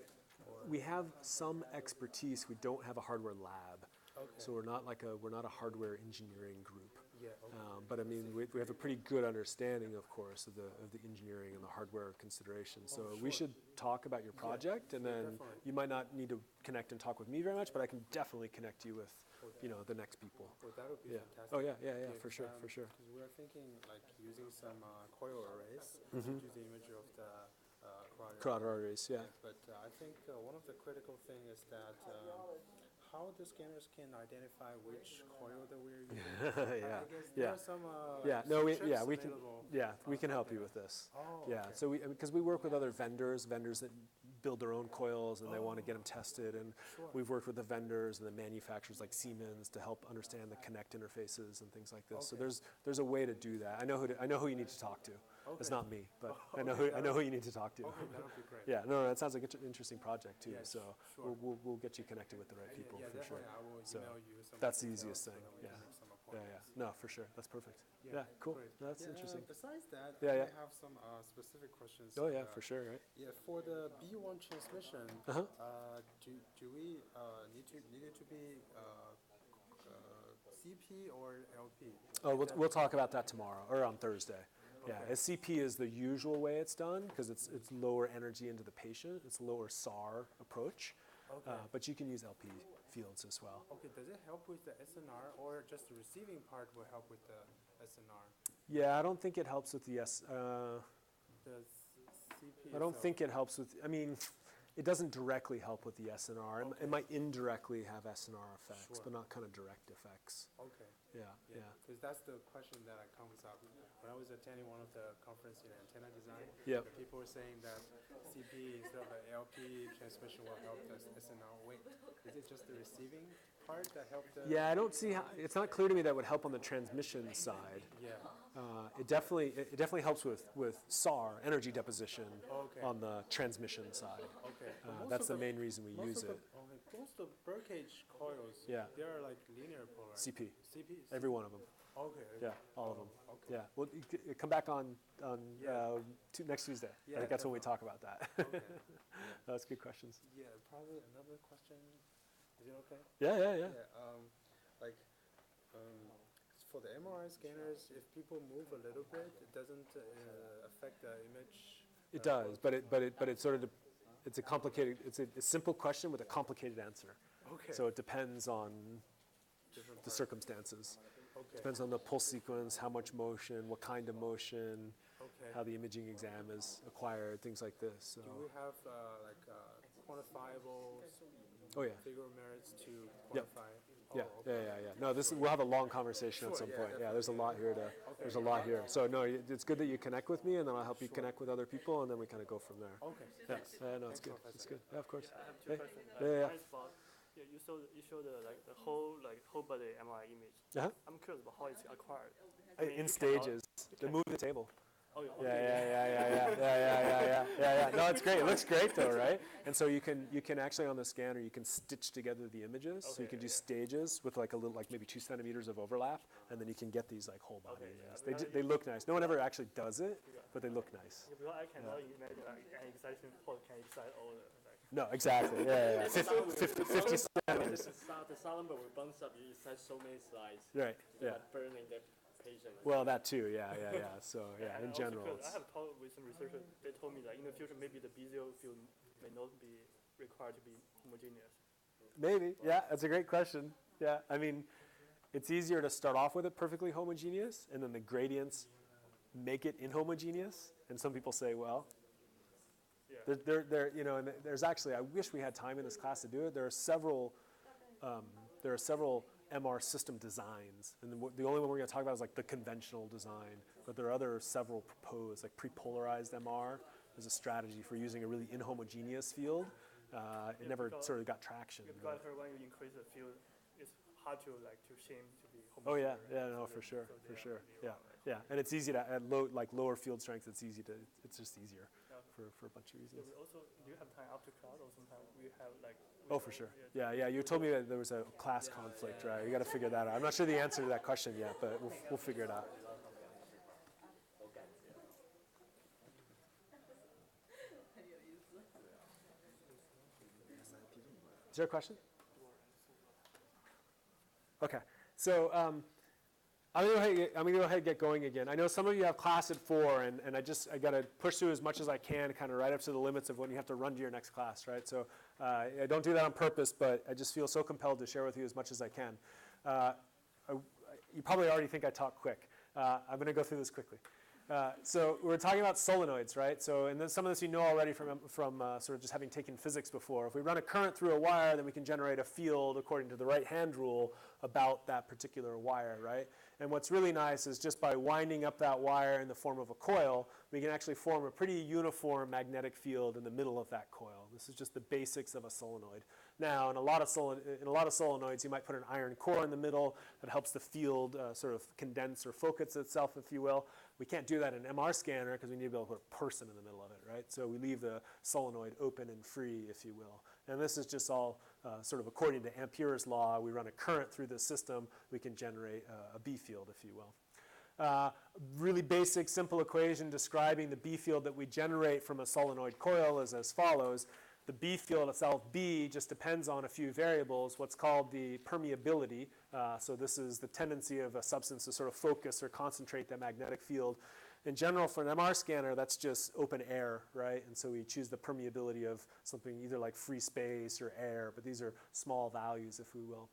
We have some expertise. We don't have a hardware lab. Okay. So we're not a hardware engineering group. Yeah. Okay. But I mean, we have a pretty good understanding, of course, of the engineering and the hardware considerations. So we should talk about your project, and then you might not need to connect and talk with me very much, but I can definitely connect you with, the next people. Well, that would be fantastic. Oh yeah, for sure. Because we're thinking like using some coil arrays to do the image of the Carotid arteries, yeah. But I think one of the critical things is that how the scanners can identify which coil that we're using. I guess there are some we can help you with this. Oh, yeah, okay. so because we work with other vendors that build their own coils and they want to get them tested, and we've worked with the vendors and the manufacturers like Siemens to help understand the connect interfaces and things like this. Okay. So there's a way to do that. I know who you need to talk to. Okay. It's not me, but I know who you need to talk to. Okay, that would be great. Yeah, no, that sounds like an interesting project too. Yeah, so sure. we'll get you connected with the right people Yeah, for sure. definitely. I will email you some That's the details easiest so thing. that we Yeah. can make some Yeah. appointments. No, for sure. That's perfect. Yeah, cool. Great. No, that's interesting. Besides that, Yeah. I have some specific questions. Oh yeah, for sure, right? Yeah, for the B1 transmission, do we need it to be CP or LP? Oh, we'll talk about that tomorrow or on Thursday. Yeah, SCP is the usual way it's done because it's lower energy into the patient. It's lower SAR approach. Okay. But you can use LP fields as well. Okay, does it help with the SNR or just the receiving part will help with the SNR? Yeah, I don't think it helps with the The CP I don't itself. think it helps with, I mean, it doesn't directly help with the SNR. Okay. It might indirectly have SNR effects, Sure. but not kind of direct effects. Okay. Yeah, yeah. Because that's the question that comes up. When I was attending one of the conference in antenna design, Yep. the people were saying that CP instead of an LP transmission will help the SNR. Wait, is it just the receiving part that helped the? Yeah, I don't see how, it's not clear to me that would help on the transmission side. Yeah. It definitely helps with SAR, energy deposition, Okay. on the transmission side. Okay. But most That's of the main reason we use it. Most of birdcage coils, Yeah. they are like linear polar. CP, CP. every one of them. Okay. Yeah, all of them. Okay. Yeah, well, come back on Yeah. next Tuesday. I Yeah, think that's when we talk about that. Okay. That's good questions. Yeah, probably another question. Is it okay? Yeah. Like, for the MRI scanners, if people move a little bit, it doesn't affect the image. It does, but it's sort of, it's a complicated, it's a simple question with a complicated answer. Okay. So it depends on Different the part. circumstances. Okay. Depends on the pulse sequence, how much motion, what kind of motion, Okay. how the imaging exam is acquired, things like this. So. Do we have like quantifiable Oh yeah, figure of merits to Yep. quantify? yeah, Oh, yeah, okay. yeah, yeah. No, we'll have a long conversation at Sure, some yeah, point. Yeah, there's a lot here there's a lot here. So no, it's good that you connect with me, and then I'll help you connect with other people, and then we kind of go from there. Okay. Yeah, no, it's good. Professor. It's good. Yeah, of course. I have two Hey. questions. Yeah. One is about you showed the whole body MRI image. Uh-huh. I'm curious about how it's acquired. In stages. They move the table. Oh, Yeah. No, it's great. It looks great though, right? And so you can actually on the scanner you can stitch together the images. So you can do stages with like a little, like maybe 2 centimeters of overlap, and then you can get these like whole body images. They look nice. No one ever actually does it, but they look nice. Because I cannot imagine an excitation port can excite all the No, exactly. Yeah. 50 centimeters. the sound number will bounce up. You excite so many slides. Right. Yeah. Burning the patient. Well, that too. Yeah. So yeah, And in also general. because I have talked with some researchers. They told me that in the future maybe the Bezier field may not be required to be homogeneous. Maybe, yeah, that's a great question. Yeah, I mean, it's easier to start off with it perfectly homogeneous, and then the gradients make it inhomogeneous. And some people say, well, and there's actually, I wish we had time in this class to do it. There are several MR system designs, and the only one we're going to talk about is like the conventional design. But there are several proposed, like prepolarized MR as a strategy for using a really inhomogeneous field. It never sort of got traction. Because I heard when you increase the field, it's hard to shim to be Oh yeah, homogeneous. no, for sure. Yeah, and it's easy to at lower field strength. It's just easier for a bunch of reasons. But also, do you have time after class, or sometimes we have Oh, for sure. Yeah. You told me that there was a class conflict, right? You got to figure that out. I'm not sure the answer to that question yet, but we'll figure it out. Is there a question? Okay, so I'm gonna go ahead and get going again. I know some of you have class at 4, and I gotta push through as much as I can, kind of right up to the limits of when you have to run to your next class, right? So I don't do that on purpose, but I just feel so compelled to share with you as much as I can. You probably already think I talk quick. I'm gonna go through this quickly. So we're talking about solenoids, right? So, and then some of this you know already from sort of just having taken physics before. If we run a current through a wire, then we can generate a field according to the right-hand rule about that particular wire, right? And what's really nice is just by winding up that wire in the form of a coil, we can actually form a pretty uniform magnetic field in the middle of that coil. This is just the basics of a solenoid. Now, in a lot of solenoids, you might put an iron core in the middle that helps the field sort of condense or focus itself, if you will. We can't do that in an MR scanner because we need to be able to put a person in the middle of it, right? So we leave the solenoid open and free, if you will. And this is just all sort of according to Ampere's law. We run a current through the system, we can generate a B field, if you will. Really basic, simple equation describing the B field that we generate from a solenoid coil is as follows. The B field itself, B, just depends on a few variables, what's called the permeability. So this is the tendency of a substance to sort of focus or concentrate the magnetic field. in general, for an MR scanner, that's just open air, right? And so we choose the permeability of something either like free space or air, but these are small values, if we will.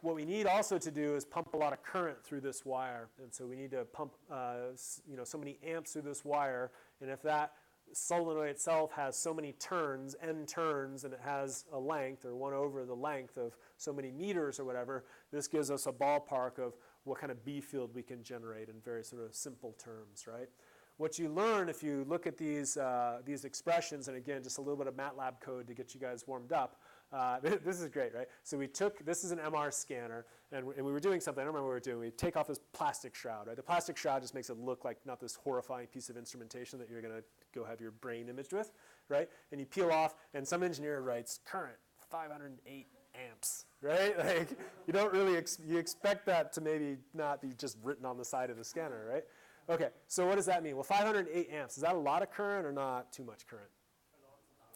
What we need also to do is pump a lot of current through this wire. And so we need to pump so many amps through this wire. And if that solenoid itself has so many turns, n turns, and it has a length, or 1 over the length of so many meters or whatever, this gives us a ballpark of what kind of B field we can generate in very sort of simple terms, right? What you learn if you look at these expressions, and again, just a little bit of MATLAB code to get you guys warmed up. This is great, right? So this is an MR scanner, and we were doing something, I don't remember what we were doing. We take off this plastic shroud, right? The plastic shroud just makes it look like not this horrifying piece of instrumentation that you're going to go have your brain imaged with, right? And you peel off, and some engineer writes, current, 508 amps, right? Like, you don't really, you expect that to maybe not be just written on the side of the scanner, right? Okay, so what does that mean? Well, 508 amps, is that a lot of current or not too much current?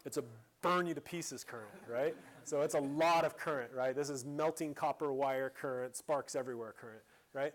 It's a burn you to pieces current, right? So it's a lot of current, right? This is melting copper wire current, sparks everywhere current, right?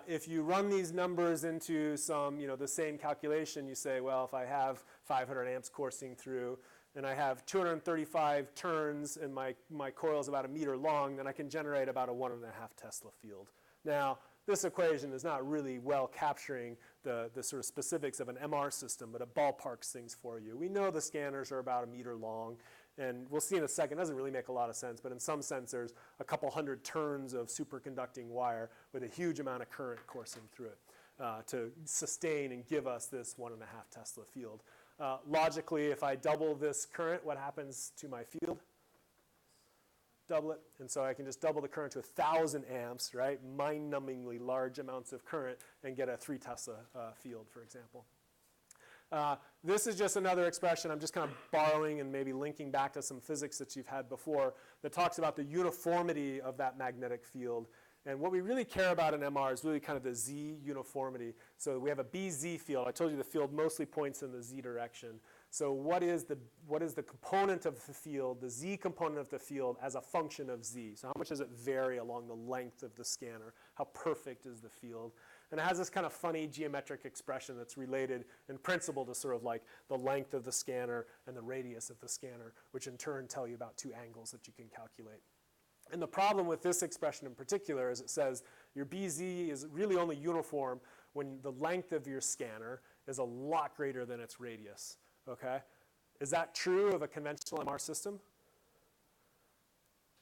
If you run these numbers into some, the same calculation, you say, well, if I have 500 amps coursing through, and I have 235 turns, and my coil is about 1 meter long, then I can generate about a 1.5 Tesla field. Now, this equation is not really well capturing the sort of specifics of an MR system, but it ballparks things for you. We know the scanners are about 1 meter long, and we'll see in a second, it doesn't really make a lot of sense, but in some sense there's a couple hundred turns of superconducting wire with a huge amount of current coursing through it to sustain and give us this 1.5 Tesla field. Logically, if I double this current, what happens to my field? Double it, and so I can just double the current to 1,000 amps, right? Mind-numbingly large amounts of current, and get a 3 Tesla field, for example. This is just another expression I'm just kind of borrowing and maybe linking back to some physics that you've had before that talks about the uniformity of that magnetic field. And what we really care about in MR is really kind of the Z uniformity. So we have a BZ field. I told you the field mostly points in the Z direction. So what is the component of the field, the Z component of the field, as a function of Z? So how much does it vary along the length of the scanner? How perfect is the field? And it has this kind of funny geometric expression that's related in principle to sort of like the length of the scanner and the radius of the scanner, which in turn tell you about 2 angles that you can calculate. And the problem with this expression in particular is it says your BZ is really only uniform when the length of your scanner is a lot greater than its radius. Okay? Is that true of a conventional MR system?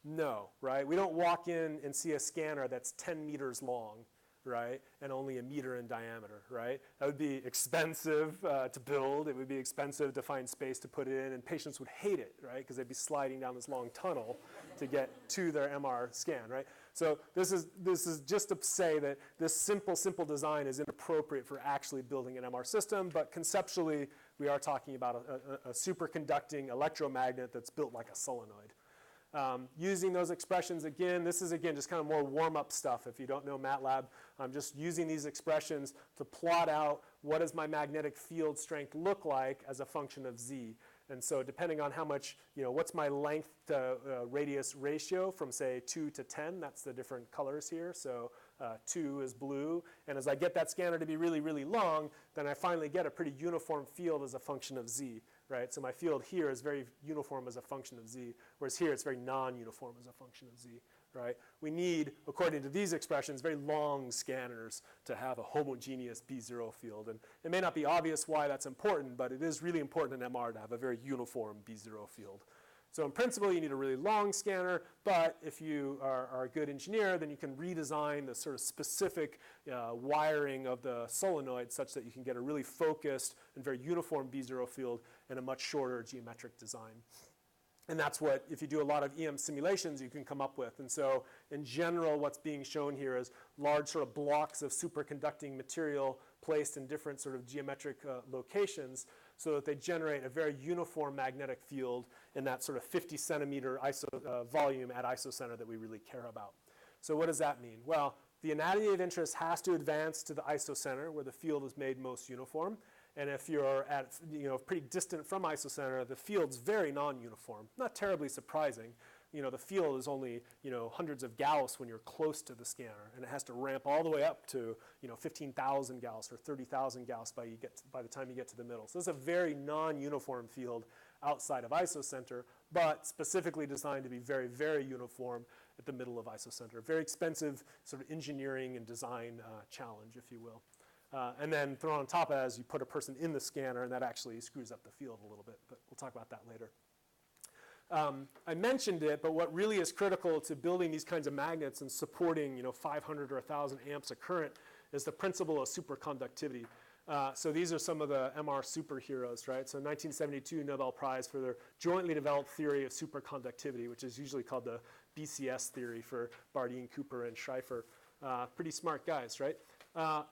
No, right? We don't walk in and see a scanner that's 10 meters long, right, and only 1 meter in diameter, right? That would be expensive to build. It would be expensive to find space to put it in, and patients would hate it, right, because they'd be sliding down this long tunnel to get to their MR scan, right? So this is just to say that this simple design is inappropriate for actually building an MR system, but conceptually we are talking about a superconducting electromagnet that's built like a solenoid. Using those expressions again, this is again just kind of more warm-up stuff. If you don't know MATLAB, I'm just using these expressions to plot out what does my magnetic field strength look like as a function of Z. And so depending on how much, what's my length to radius ratio from say 2 to 10, that's the different colors here. So 2 is blue. And as I get that scanner to be really, really long, then I finally get a pretty uniform field as a function of Z, right? So my field here is very uniform as a function of Z, whereas here it's very non-uniform as a function of Z, right? We need, according to these expressions, very long scanners to have a homogeneous B0 field. And it may not be obvious why that's important, but it is really important in MR to have a very uniform B0 field. So in principle, you need a really long scanner, but if you are a good engineer, then you can redesign the sort of specific wiring of the solenoid such that you can get a really focused and very uniform B0 field and a much shorter geometric design. And that's what, if you do a lot of EM simulations, you can come up with. And so in general, what's being shown here is large sort of blocks of superconducting material placed in different sort of geometric locations so that they generate a very uniform magnetic field in that sort of 50 centimeter volume at isocenter that we really care about. So what does that mean? Well, the anatomy of interest has to advance to the isocenter where the field is made most uniform. And if you're at, pretty distant from isocenter, the field's very non-uniform. Not terribly surprising, the field is only, hundreds of Gauss when you're close to the scanner, and it has to ramp all the way up to, 15,000 Gauss or 30,000 Gauss by the time you get to the middle. So it's a very non-uniform field outside of isocenter, but specifically designed to be very, very uniform at the middle of isocenter. Very expensive sort of engineering and design challenge, if you will. And then thrown on top of that is you put a person in the scanner, and that actually screws up the field a little bit, but we'll talk about that later. I mentioned it, but what really is critical to building these kinds of magnets and supporting 500 or 1,000 amps of current is the principle of superconductivity. So these are some of the MR superheroes, right? So 1972 Nobel Prize for their jointly developed theory of superconductivity, which is usually called the BCS theory for Bardeen, Cooper, and Schrieffer. Pretty smart guys, right?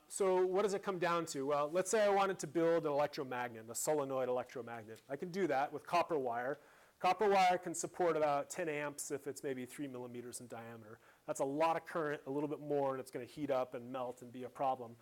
So what does it come down to? Well, let's say I wanted to build an electromagnet, a solenoid electromagnet. I can do that with copper wire. Copper wire can support about 10 amps if it's maybe 3 millimeters in diameter. That's a lot of current, a little bit more, and it's going to heat up and melt and be a problem.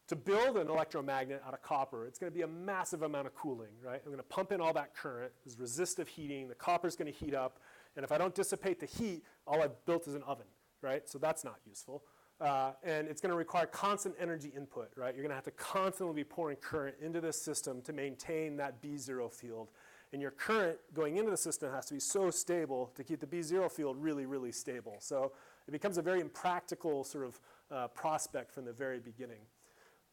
To build an electromagnet out of copper, it's going to be a massive amount of cooling, right? I'm going to pump in all that current. There's resistive heating. The copper's going to heat up. And if I don't dissipate the heat, all I've built is an oven, right? So that's not useful. And it's going to require constant energy input, right? You're going to have to constantly be pouring current into this system to maintain that B0 field. And your current going into the system has to be so stable to keep the B0 field really, really stable. So it becomes a very impractical sort of prospect from the very beginning.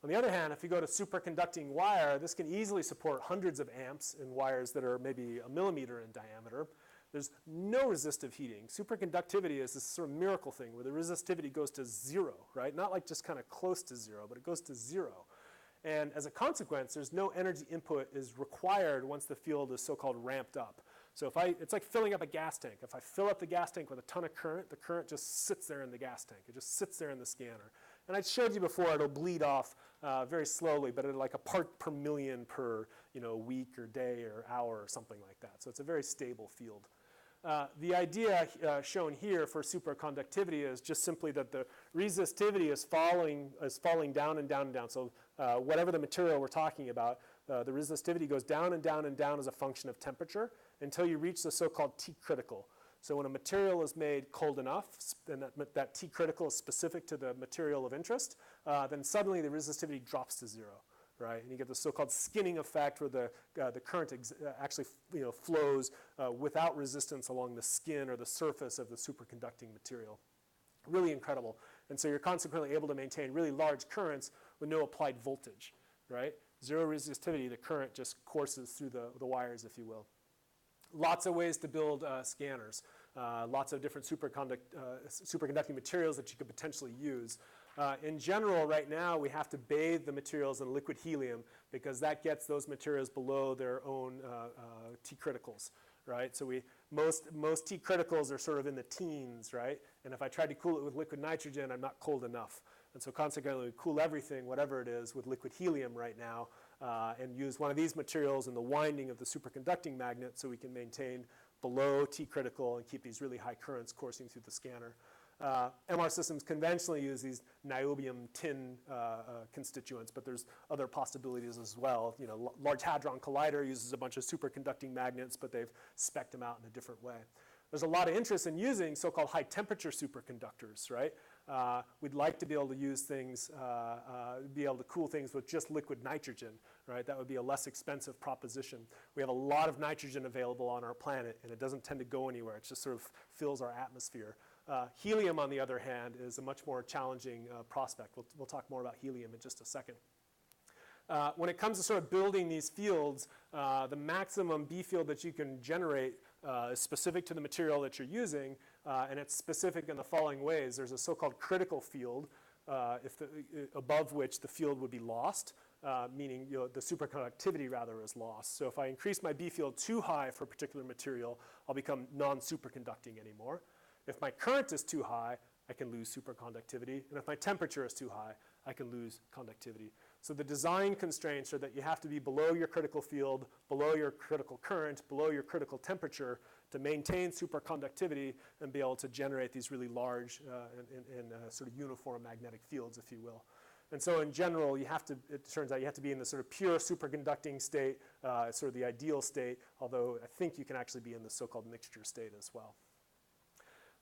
On the other hand, if you go to superconducting wire, this can easily support hundreds of amps in wires that are maybe a millimeter in diameter. There's no resistive heating. Superconductivity is this sort of miracle thing where the resistivity goes to 0, right? Not like just kind of close to 0, but it goes to 0. And as a consequence, there's no energy input is required once the field is so-called ramped up. So it's like filling up a gas tank. If I fill up the gas tank with a ton of current, the current just sits there in the gas tank. It just sits there in the scanner. And I showed you before, it'll bleed off very slowly, but at like a part per million per week or day or hour or something like that. So it's a very stable field. The idea shown here for superconductivity is just simply that the resistivity is falling down and down and down. So whatever the material we're talking about, the resistivity goes down and down and down as a function of temperature until you reach the so-called T critical. So when a material is made cold enough, and that T critical is specific to the material of interest, then suddenly the resistivity drops to 0. Right? And you get the so-called skinning effect where the current actually flows without resistance along the skin or the surface of the superconducting material. Really incredible. And so you're consequently able to maintain really large currents with no applied voltage. Right? Zero resistivity, the current just courses through the wires, if you will. Lots of ways to build scanners. Lots of different superconducting materials that you could potentially use. In general, right now, we have to bathe the materials in liquid helium because that gets those materials below their own T criticals, right? So most T criticals are sort of in the teens, right? And if I try to cool it with liquid nitrogen, I'm not cold enough. And so consequently, we cool everything, whatever it is, with liquid helium right now and use one of these materials in the winding of the superconducting magnet so we can maintain below T critical and keep these really high currents coursing through the scanner. MR systems conventionally use these niobium tin constituents, but there's other possibilities as well. Large Hadron Collider uses a bunch of superconducting magnets, but they've spec'd them out in a different way. There's a lot of interest in using so-called high-temperature superconductors, right? We'd like to be able to use things, be able to cool things with just liquid nitrogen, right? That would be a less expensive proposition. We have a lot of nitrogen available on our planet, and it doesn't tend to go anywhere. It just sort of fills our atmosphere. Helium, on the other hand, is a much more challenging prospect. We'll talk more about helium in just a second. When it comes to sort of building these fields, the maximum B field that you can generate is specific to the material that you're using, and it's specific in the following ways. There's a so-called critical field, above which the field would be lost, meaning the superconductivity rather is lost. So if I increase my B field too high for a particular material, I'll become non-superconducting anymore. If my current is too high, I can lose superconductivity. And if my temperature is too high, I can lose conductivity. So the design constraints are that you have to be below your critical field, below your critical current, below your critical temperature to maintain superconductivity and be able to generate these really large and sort of uniform magnetic fields, if you will. And so in general, it turns out you have to be in the sort of pure superconducting state, sort of the ideal state, although I think you can actually be in the so-called mixture state as well.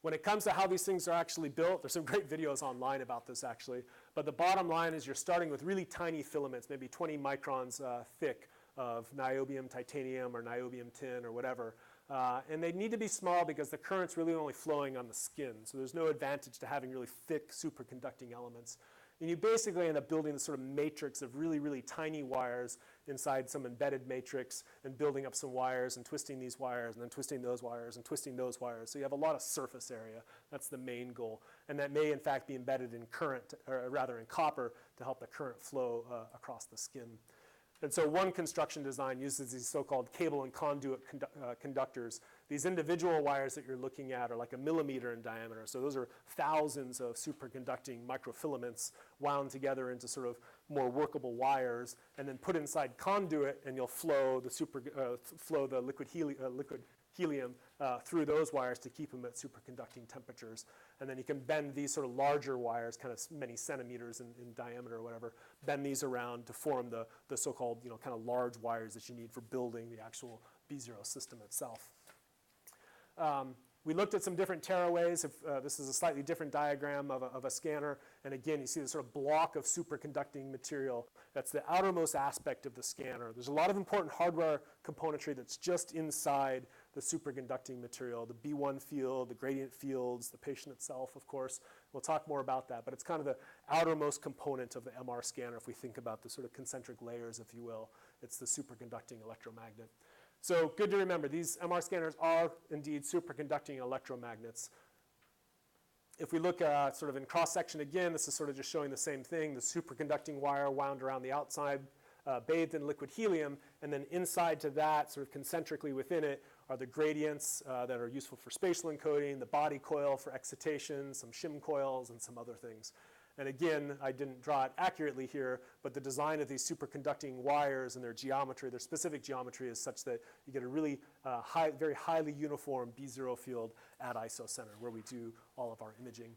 When it comes to how these things are actually built, there's some great videos online about this actually, but the bottom line is you're starting with really tiny filaments, maybe 20 microns thick of niobium titanium or niobium tin or whatever. And they need to be small because the current's really only flowing on the skin, so there's no advantage to having really thick superconducting elements. And you basically end up building this sort of matrix of really, really tiny wires inside some embedded matrix and building up some wires and twisting these wires and then twisting those wires and twisting those wires. So you have a lot of surface area. That's the main goal. And that may, in fact, be embedded in current, or rather in copper, to help the current flow across the skin. And so one construction design uses these so-called cable and conduit conductors. These individual wires that you're looking at are like 1 millimeter in diameter. So those are thousands of superconducting microfilaments wound together into sort of more workable wires and then put inside conduit, and you'll flow the liquid helium through those wires to keep them at superconducting temperatures. And then you can bend these sort of larger wires, kind of many centimeters in diameter or whatever, bend these around to form the so-called, kind of large wires that you need for building the actual B0 system itself. We looked at some different tearaways. This is a slightly different diagram of a scanner. And again, you see this sort of block of superconducting material. That's the outermost aspect of the scanner. There's a lot of important hardware componentry that's just inside the superconducting material, the B1 field, the gradient fields, the patient itself, of course. We'll talk more about that, but it's kind of the outermost component of the MR scanner if we think about the sort of concentric layers, if you will. It's the superconducting electromagnet. So good to remember, these MR scanners are indeed superconducting electromagnets. If we look sort of in cross-section again, this is sort of just showing the same thing, the superconducting wire wound around the outside, bathed in liquid helium, and then inside to that, sort of concentrically within it, are the gradients that are useful for spatial encoding, the body coil for excitation, some shim coils, and some other things. And again, I didn't draw it accurately here, but the design of these superconducting wires and their geometry, their specific geometry is such that you get a really very highly uniform B0 field at isocenter where we do all of our imaging.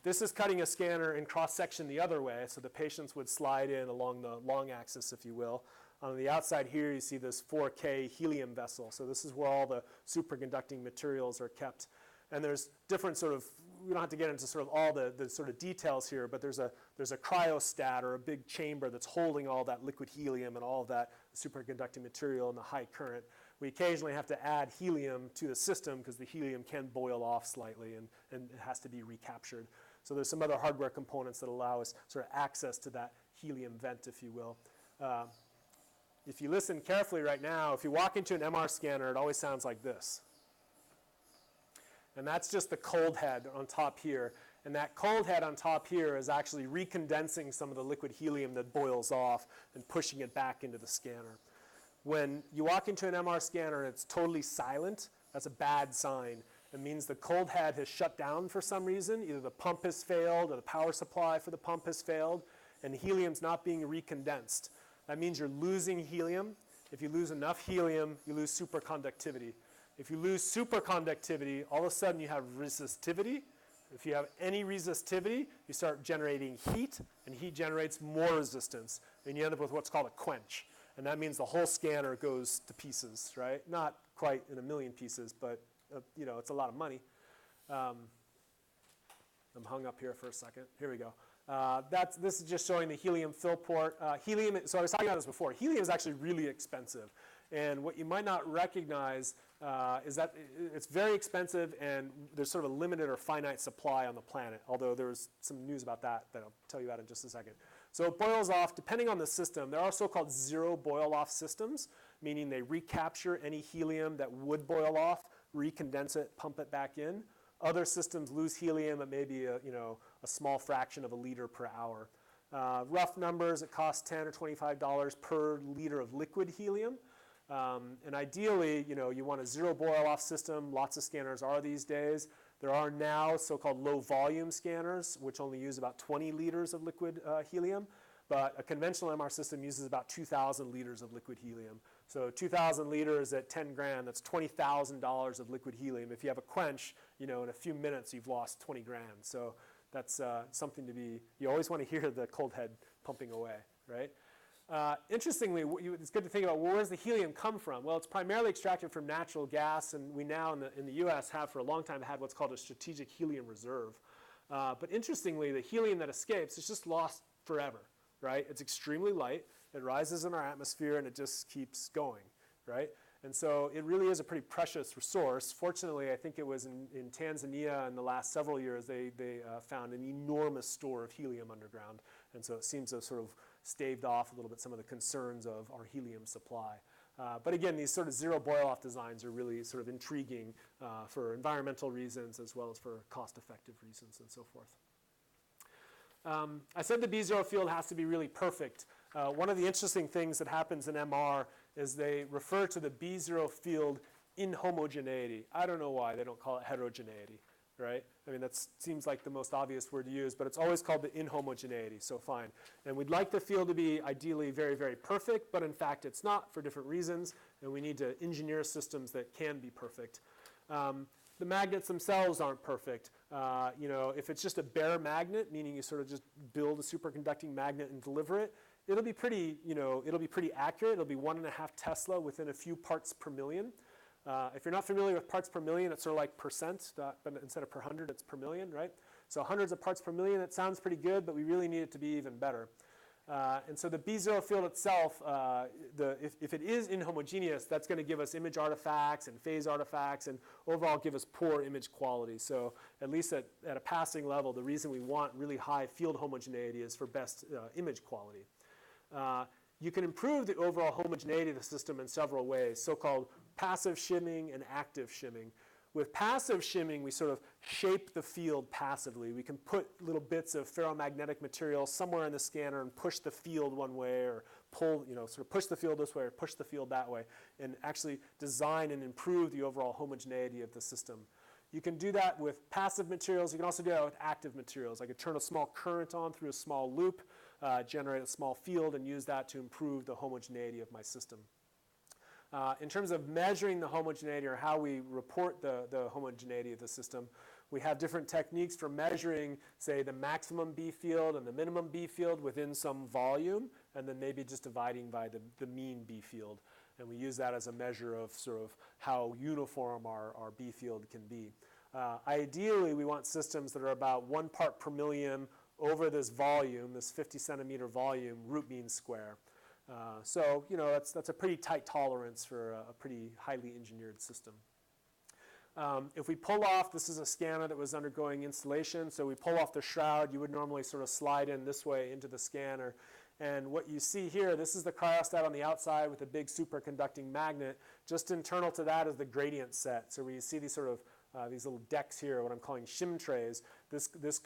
This is cutting a scanner in cross-section the other way, so the patients would slide in along the long axis, if you will. On the outside here, you see this 4K helium vessel. So this is where all the superconducting materials are kept. And there's different sort of, we don't have to get into sort of all the sort of details here, but there's a cryostat or a big chamber that's holding all that liquid helium and all of that superconducting material and the high current. We occasionally have to add helium to the system because the helium can boil off slightly and it has to be recaptured. So there's some other hardware components that allow us sort of access to that helium vent, if you will. If you listen carefully right now, if you walk into an MR scanner, it always sounds like this. And that's just the cold head on top here. And that cold head on top here is actually recondensing some of the liquid helium that boils off and pushing it back into the scanner. When you walk into an MR scanner and it's totally silent, that's a bad sign. It means the cold head has shut down for some reason. Either the pump has failed or the power supply for the pump has failed, and helium's not being recondensed. That means you're losing helium. If you lose enough helium, you lose superconductivity. If you lose superconductivity, all of a sudden you have resistivity. If you have any resistivity, you start generating heat, and heat generates more resistance, and you end up with what's called a quench. And that means the whole scanner goes to pieces, right? Not quite in a million pieces, but it's a lot of money. I'm hung up here for a second. Here we go. This is just showing the helium fill port. Helium, so I was talking about this before. Helium is actually really expensive. And what you might not recognize is that it's very expensive and there's sort of a limited or finite supply on the planet, although there's some news about that I'll tell you about in just a second. So it boils off, depending on the system. There are so-called zero boil-off systems, meaning they recapture any helium that would boil off, recondense it, pump it back in. Other systems lose helium at maybe a small fraction of a liter per hour. Rough numbers, it costs $10 or $25 per liter of liquid helium. And ideally, you want a zero boil-off system. Lots of scanners are these days. There are now so-called low-volume scanners, which only use about 20 liters of liquid helium. But a conventional MR system uses about 2,000 liters of liquid helium. So 2,000 liters at 10 grand, that's $20,000 of liquid helium. If you have a quench, in a few minutes, you've lost 20 grand. So that's something to be, you always want to hear the cold head pumping away, right? Interestingly, it's good to think about, well, where does the helium come from? Well, it's primarily extracted from natural gas, and we now in the US have for a long time had what's called a strategic helium reserve. But interestingly, the helium that escapes is just lost forever, right? It's extremely light, it rises in our atmosphere, and it just keeps going, right? And so it really is a pretty precious resource. Fortunately, I think it was in Tanzania in the last several years, they found an enormous store of helium underground. And so it seems to have sort of staved off a little bit some of the concerns of our helium supply. But again, these sort of zero boil-off designs are really sort of intriguing for environmental reasons as well as for cost-effective reasons and so forth. I said the B0 field has to be really perfect. One of the interesting things that happens in MR is they refer to the B0 field inhomogeneity. I don't know why they don't call it heterogeneity, right? I mean, that seems like the most obvious word to use, but it's always called the inhomogeneity, so fine. And we'd like the field to be ideally very, very perfect, but in fact it's not for different reasons, and we need to engineer systems that can be perfect. The magnets themselves aren't perfect. If it's just a bare magnet, meaning you sort of just build a superconducting magnet and deliver it, it'll be pretty accurate. It'll be 1.5 Tesla within a few parts per million. If you're not familiar with parts per million, it's sort of like percent, but instead of per hundred, it's per million, right? So hundreds of parts per million, it sounds pretty good, but we really need it to be even better. And so the B0 field itself, if it is inhomogeneous, that's going to give us image artifacts and phase artifacts and overall give us poor image quality. So at least at a passing level, the reason we want really high field homogeneity is for best image quality. You can improve the overall homogeneity of the system in several ways, so-called passive shimming and active shimming. With passive shimming, we sort of shape the field passively. We can put little bits of ferromagnetic material somewhere in the scanner and push the field one way or pull, sort of push the field this way or push the field that way and actually design and improve the overall homogeneity of the system. You can do that with passive materials. You can also do that with active materials. I could turn a small current on through a small loop, generate a small field, and use that to improve the homogeneity of my system. In terms of measuring the homogeneity or how we report the homogeneity of the system, we have different techniques for measuring, say, the maximum B field and the minimum B field within some volume, and then maybe just dividing by the mean B field. And we use that as a measure of sort of how uniform our B field can be. Ideally, we want systems that are about 1 part per million over this volume, this 50 centimeter volume, root mean square. So that's a pretty tight tolerance for a pretty highly engineered system. If we pull off, this is a scanner that was undergoing installation, so we pull off the shroud. You would normally sort of slide in this way into the scanner. And what you see here, this is the cryostat on the outside with a big superconducting magnet. Just internal to that is the gradient set. So where you see these sort of these little decks here, what I'm calling shim trays. This is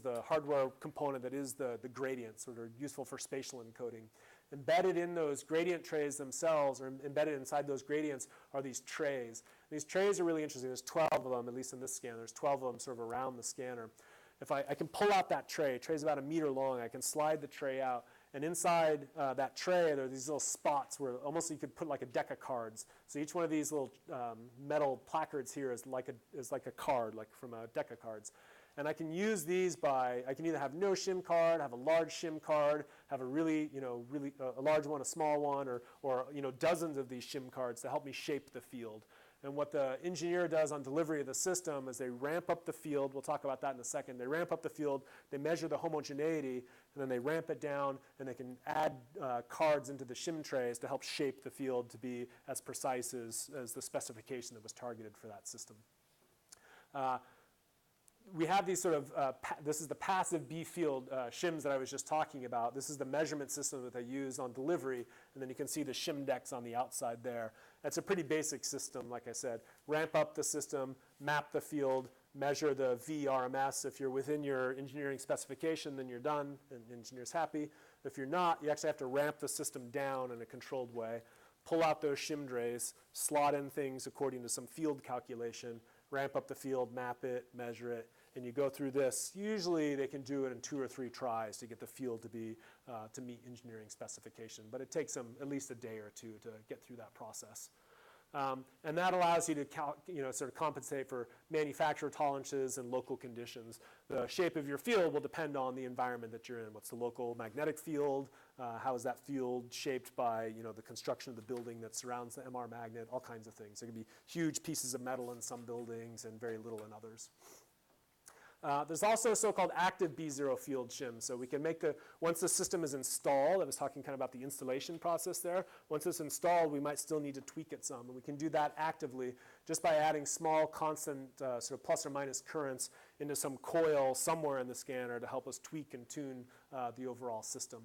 the hardware component that is the gradients, sort of useful for spatial encoding. Embedded in those gradient trays themselves, or embedded inside those gradients, are these trays. These trays are really interesting. There's 12 of them, at least in this scanner. There's 12 of them sort of around the scanner. If I can pull out that tray, tray's about 1 meter long, I can slide the tray out, and inside that tray there are these little spots where almost you could put like a deck of cards. So each one of these little metal placards here is like a card, like from a deck of cards. And I can use these I can either have no shim card, have a large shim card, have a really a large one, a small one, or dozens of these shim cards to help me shape the field. And what the engineer does on delivery of the system is they ramp up the field. We'll talk about that in a second. They ramp up the field, they measure the homogeneity, and then they ramp it down, and they can add cards into the shim trays to help shape the field to be as precise as the specification that was targeted for that system. We have these sort of, this is the passive B field shims that I was just talking about. This is the measurement system that they use on delivery, and then you can see the shim decks on the outside there. That's a pretty basic system, like I said. Ramp up the system, map the field, measure the VRMS. If you're within your engineering specification, then you're done, and the engineer's happy. If you're not, you actually have to ramp the system down in a controlled way, pull out those shim trays, slot in things according to some field calculation, ramp up the field, map it, measure it, and you go through this. Usually they can do it in 2 or 3 tries to get the field to be to meet engineering specification, but it takes them at least a day or two to get through that process. And that allows you to sort of compensate for manufacturer tolerances and local conditions. The shape of your field will depend on the environment that you're in. What's the local magnetic field? How is that field shaped by the construction of the building that surrounds the MR magnet? All kinds of things. There can be huge pieces of metal in some buildings and very little in others. There's also a so-called active B0 field shim. So we can make once the system is installed, I was talking kind of about the installation process there. Once it's installed, we might still need to tweak it some. And we can do that actively just by adding small constant sort of plus or minus currents into some coil somewhere in the scanner to help us tweak and tune the overall system.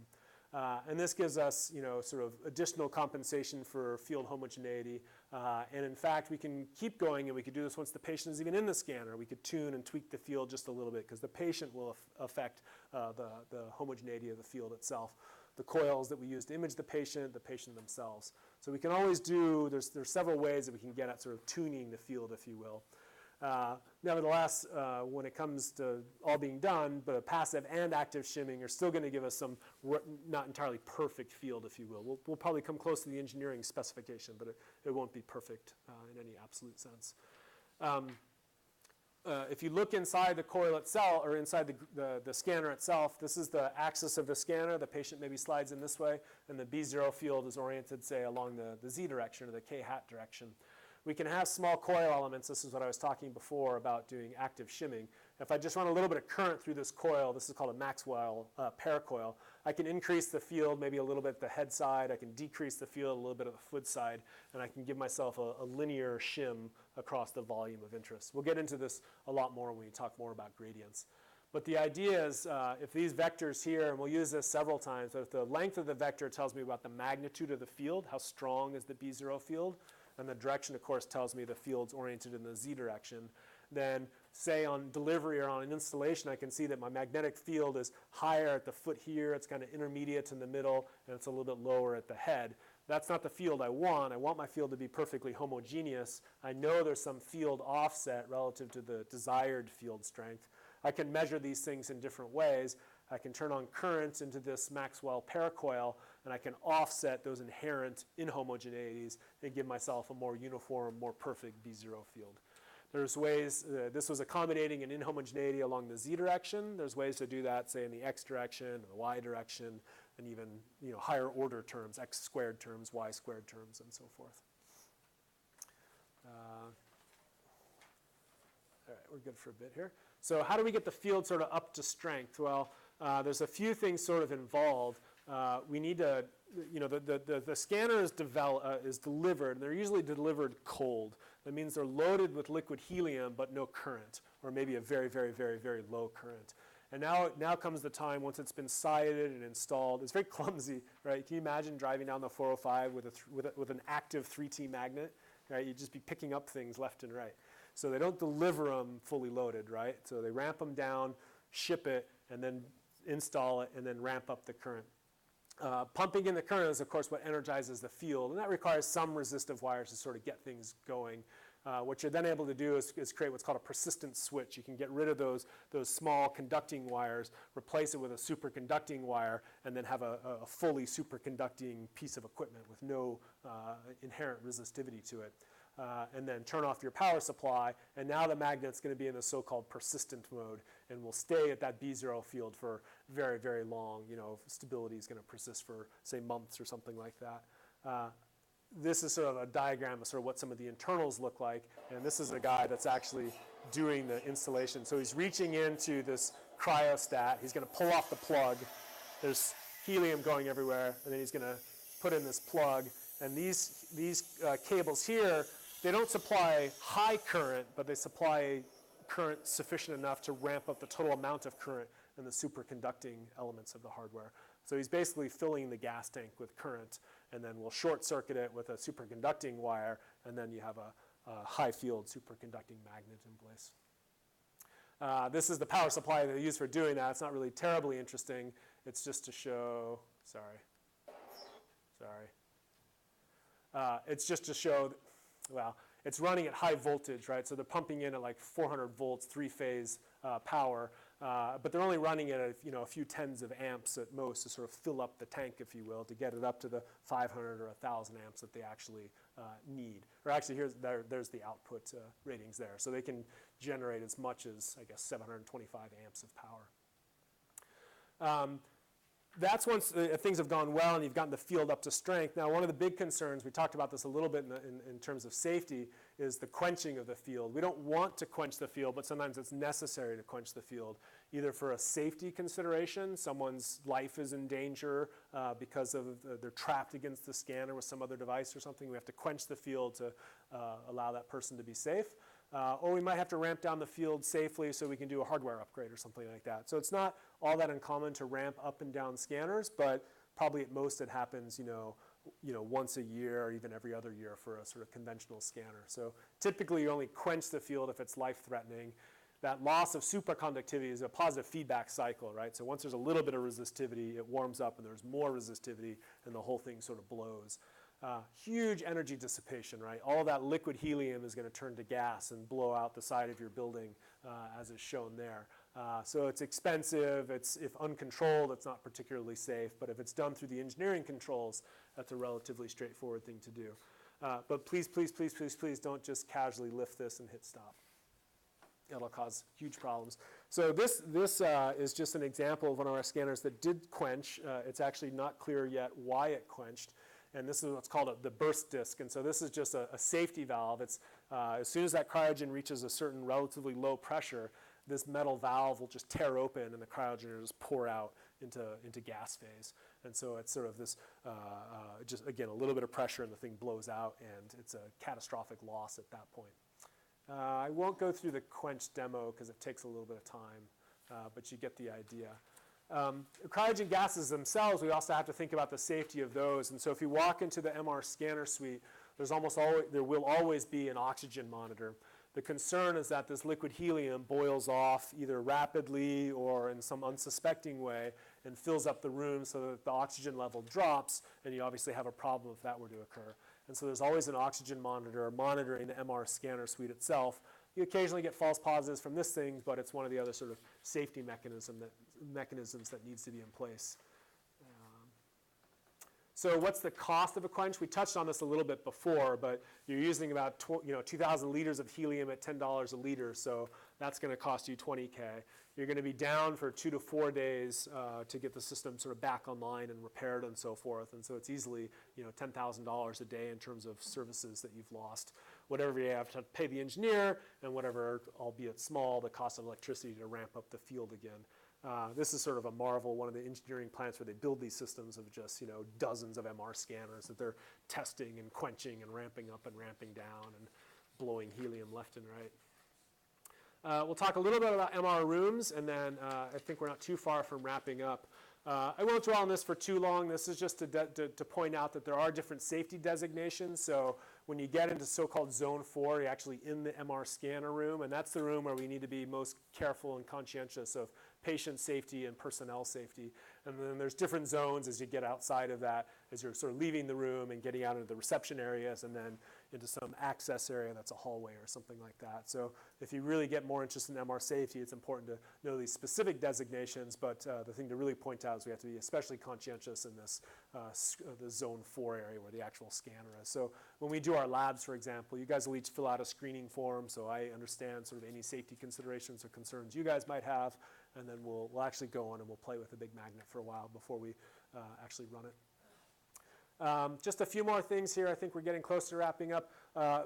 And this gives us, sort of additional compensation for field homogeneity. And in fact, we can keep going, and we could do this once the patient is even in the scanner. We could tune and tweak the field just a little bit because the patient will affect the homogeneity of the field itself. The coils that we use to image the patient themselves. So we can always there's several ways that we can get at sort of tuning the field, if you will. Nevertheless, when it comes to all being done, but a passive and active shimming are still going to give us some not entirely perfect field, if you will. We'll probably come close to the engineering specification, but it won't be perfect in any absolute sense. If you look inside the coil itself, or inside the scanner itself, this is the axis of the scanner. The patient maybe slides in this way, and the B0 field is oriented, say, along the Z direction or the K-hat direction. We can have small coil elements. This is what I was talking before about doing active shimming. If I just run a little bit of current through this coil, this is called a Maxwell paracoil, I can increase the field maybe a little bit at the head side. I can decrease the field a little bit at the foot side, and I can give myself a linear shim across the volume of interest. We'll get into this a lot more when we talk more about gradients. But the idea is if these vectors here, and we'll use this several times, but if the length of the vector tells me about the magnitude of the field, how strong is the B0 field, and the direction, of course, tells me the field's oriented in the Z direction, then say on delivery or on an installation, I can see that my magnetic field is higher at the foot here, it's kind of intermediate in the middle, and it's a little bit lower at the head. That's not the field I want. I want my field to be perfectly homogeneous. I know there's some field offset relative to the desired field strength. I can measure these things in different ways. I can turn on currents into this Maxwell paracoil, and I can offset those inherent inhomogeneities and give myself a more uniform, more perfect B0 field. There's ways, this was accommodating an inhomogeneity along the Z direction. There's ways to do that, say, in the X direction, or the Y direction, and even higher order terms, X squared terms, Y squared terms, and so forth. All right, we're good for a bit here. So how do we get the field sort of up to strength? Well, there's a few things sort of involved. We need to, the scanner is delivered, and they're usually delivered cold. That means they're loaded with liquid helium, but no current, or maybe a very, very, very, very low current. And now comes the time, once it's been sited and installed. It's very clumsy, right? Can you imagine driving down the 405 with an active 3T magnet? Right? You'd just be picking up things left and right. So they don't deliver them fully loaded, right? So they ramp them down, ship it, and then install it, and then ramp up the current. Pumping in the current is, of course, what energizes the field, and that requires some resistive wires to sort of get things going. What you're then able to do is create what's called a persistent switch. You can get rid of those small conducting wires, replace it with a superconducting wire, and then have a fully superconducting piece of equipment with no inherent resistivity to it. And then turn off your power supply, and now the magnet's going to be in the so-called persistent mode and will stay at that B0 field for very, very long. Stability is going to persist for, say, months or something like that. This is sort of a diagram of sort of what some of the internals look like, and this is a guy that's actually doing the installation. So he's reaching into this cryostat. He's going to pull off the plug. There's helium going everywhere, and then he's going to put in this plug. And these cables here, they don't supply high current, but they supply current sufficient enough to ramp up the total amount of current in the superconducting elements of the hardware. So he's basically filling the gas tank with current, and then we'll short circuit it with a superconducting wire, and then you have a high field superconducting magnet in place. This is the power supply that they use for doing that. It's not really terribly interesting. It's just to show, it's just to show, well, it's running at high voltage, right? So they're pumping in at like 400 volts, three-phase power. but they're only running at a few tens of amps at most to sort of fill up the tank, if you will, to get it up to the 500 or 1,000 amps that they actually need. Or actually, there's the output ratings there. So they can generate as much as, I guess, 725 amps of power. That's once things have gone well and you've gotten the field up to strength. Now, one of the big concerns, we talked about this a little bit in terms of safety, is the quenching of the field. We don't want to quench the field, but sometimes it's necessary to quench the field, either for a safety consideration, someone's life is in danger because they're trapped against the scanner with some other device or something. We have to quench the field to allow that person to be safe. Or we might have to ramp down the field safely so we can do a hardware upgrade or something like that. So it's not all that uncommon to ramp up and down scanners, but probably at most it happens, once a year or even every other year for a sort of conventional scanner. So typically you only quench the field if it's life-threatening. That loss of superconductivity is a positive feedback cycle, right? So once there's a little bit of resistivity, it warms up and there's more resistivity and the whole thing sort of blows. Huge energy dissipation, right? All that liquid helium is going to turn to gas and blow out the side of your building as is shown there. So it's expensive. If uncontrolled, it's not particularly safe. But if it's done through the engineering controls, that's a relatively straightforward thing to do. But please, please, please, please, please don't just casually lift this and hit stop. It'll cause huge problems. So this is just an example of one of our scanners that did quench. It's actually not clear yet why it quenched. And this is what's called the burst disc. And so this is just a safety valve. It's, as soon as that cryogen reaches a certain relatively low pressure, this metal valve will just tear open and the cryogen will just pour out into gas phase. And so it's sort of this, just again, a little bit of pressure and the thing blows out and it's a catastrophic loss at that point. I won't go through the quench demo because it takes a little bit of time, but you get the idea. Cryogen gases themselves, we also have to think about the safety of those. And so if you walk into the MR scanner suite, there will always be an oxygen monitor. The concern is that this liquid helium boils off either rapidly or in some unsuspecting way and fills up the room so that the oxygen level drops, and you obviously have a problem if that were to occur. And so there's always an oxygen monitor monitoring the MR scanner suite itself. You occasionally get false positives from this thing, but it's one of the other sort of safety mechanisms that needs to be in place. So what's the cost of a quench? We touched on this a little bit before, but you're using about 2,000 liters of helium at $10 a liter, so that's going to cost you $20K. You're going to be down for 2 to 4 days to get the system sort of back online and repaired and so forth, and so it's easily $10,000 a day in terms of services that you've lost. Whatever you have to pay the engineer, and whatever, albeit small, the cost of electricity to ramp up the field again. This is sort of a marvel, one of the engineering plants where they build these systems of just dozens of MR scanners that they're testing and quenching and ramping up and ramping down and blowing helium left and right. We'll talk a little bit about MR rooms, and then I think we're not too far from wrapping up. I won't dwell on this for too long. This is just to point out that there are different safety designations. So when you get into so-called zone 4, you're actually in the MR scanner room, and that's the room where we need to be most careful and conscientious of patient safety and personnel safety. And then there's different zones as you get outside of that, as you're sort of leaving the room and getting out into the reception areas and then into some access area that's a hallway or something like that. So if you really get more interested in MR safety, it's important to know these specific designations, but the thing to really point out is we have to be especially conscientious in this the zone 4 area where the actual scanner is. So when we do our labs, for example, you guys will each fill out a screening form, so I understand sort of any safety considerations or concerns you guys might have, and then we'll actually go on and we'll play with the big magnet for a while before we actually run it. Just a few more things here. I think we're getting close to wrapping up.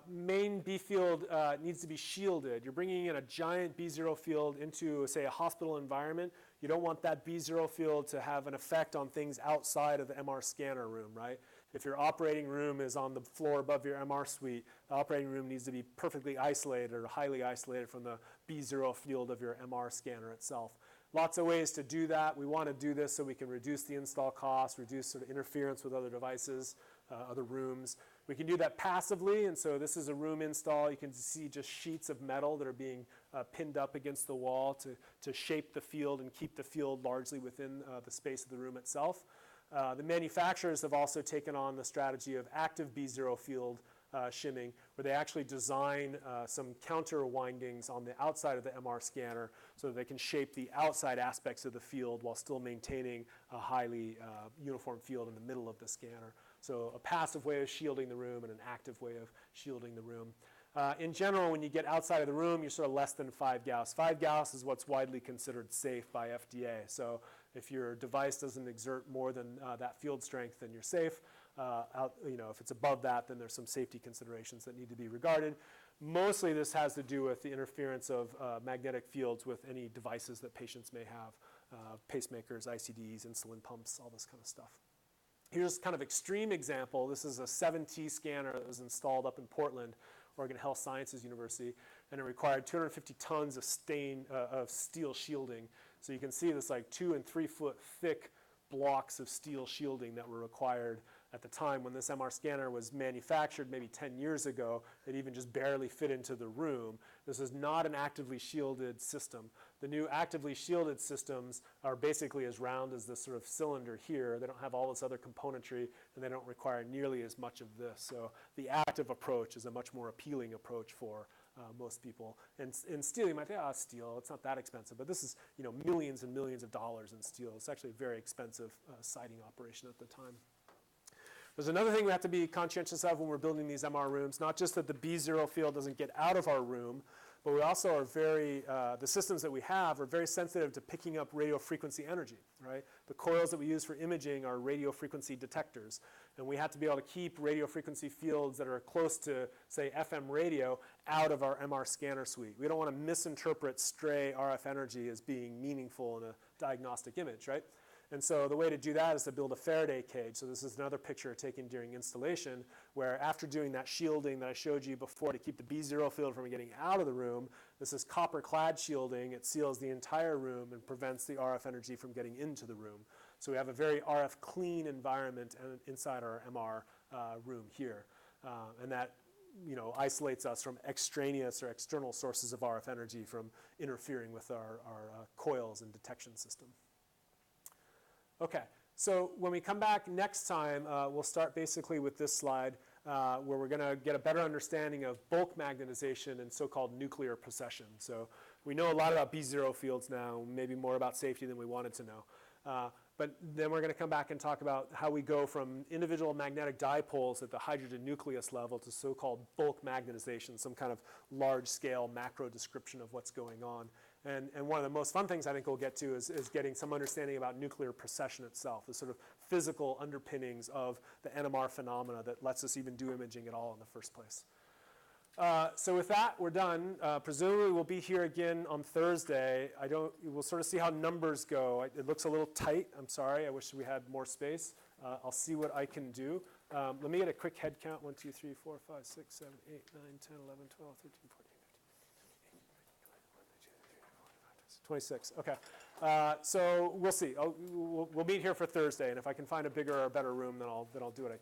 Main B field needs to be shielded. You're bringing in a giant B0 field into, say, a hospital environment. You don't want that B0 field to have an effect on things outside of the MR scanner room, right? If your operating room is on the floor above your MR suite, the operating room needs to be perfectly isolated or highly isolated from the B0 field of your MR scanner itself. Lots of ways to do that. We want to do this so we can reduce the install costs, reduce sort of interference with other devices, other rooms. We can do that passively, and so this is a room install. You can see just sheets of metal that are being pinned up against the wall to shape the field and keep the field largely within the space of the room itself. The manufacturers have also taken on the strategy of active B0 field shimming, where they actually design some counter windings on the outside of the MR scanner so that they can shape the outside aspects of the field while still maintaining a highly uniform field in the middle of the scanner. So a passive way of shielding the room and an active way of shielding the room. In general, when you get outside of the room, you're sort of less than 5 Gauss. 5 Gauss is what's widely considered safe by FDA. So if your device doesn't exert more than that field strength, then you're safe. If it's above that, then there's some safety considerations that need to be regarded. Mostly this has to do with the interference of magnetic fields with any devices that patients may have, pacemakers, ICDs, insulin pumps, all this kind of stuff. Here's kind of extreme example. This is a 7T scanner that was installed up in Portland, Oregon Health Sciences University, and it required 250 tons of steel shielding. So you can see this like 2 and 3 foot thick blocks of steel shielding that were required at the time when this MR scanner was manufactured maybe 10 years ago. It even just barely fit into the room. This is not an actively shielded system. The new actively shielded systems are basically as round as this sort of cylinder here. They don't have all this other componentry, and they don't require nearly as much of this. So the active approach is a much more appealing approach for most people. And in steel, you might think, steel, it's not that expensive. But this is millions and millions of dollars in steel. It's actually a very expensive sighting operation at the time. There's another thing we have to be conscientious of when we're building these MR rooms, not just that the B0 field doesn't get out of our room, but we also are the systems that we have are very sensitive to picking up radio frequency energy, right? The coils that we use for imaging are radio frequency detectors, and we have to be able to keep radio frequency fields that are close to, say, FM radio out of our MR scanner suite. We don't want to misinterpret stray RF energy as being meaningful in a diagnostic image, right? And so the way to do that is to build a Faraday cage. So this is another picture taken during installation where after doing that shielding that I showed you before to keep the B0 field from getting out of the room, this is copper clad shielding. It seals the entire room and prevents the RF energy from getting into the room. So we have a very RF clean environment inside our MR room here. And that isolates us from extraneous or external sources of RF energy from interfering with our coils and detection system. Okay, so when we come back next time, we'll start basically with this slide where we're going to get a better understanding of bulk magnetization and so-called nuclear precession. So we know a lot about B0 fields now, maybe more about safety than we wanted to know. But then we're going to come back and talk about how we go from individual magnetic dipoles at the hydrogen nucleus level to so-called bulk magnetization, some kind of large-scale macro description of what's going on. And one of the most fun things I think we'll get to is getting some understanding about nuclear precession itself, the sort of physical underpinnings of the NMR phenomena that lets us even do imaging at all in the first place. So with that, we're done. Presumably we'll be here again on Thursday. We'll sort of see how numbers go. It looks a little tight. I'm sorry. I wish we had more space. I'll see what I can do. Let me get a quick head count. 1, 2, 3, 4, 5, 6, 7, 8, 9, 10, 11, 12, 13, 14. 26, okay. So we'll see. We'll meet here for Thursday, and if I can find a bigger or better room, then I'll do what I can.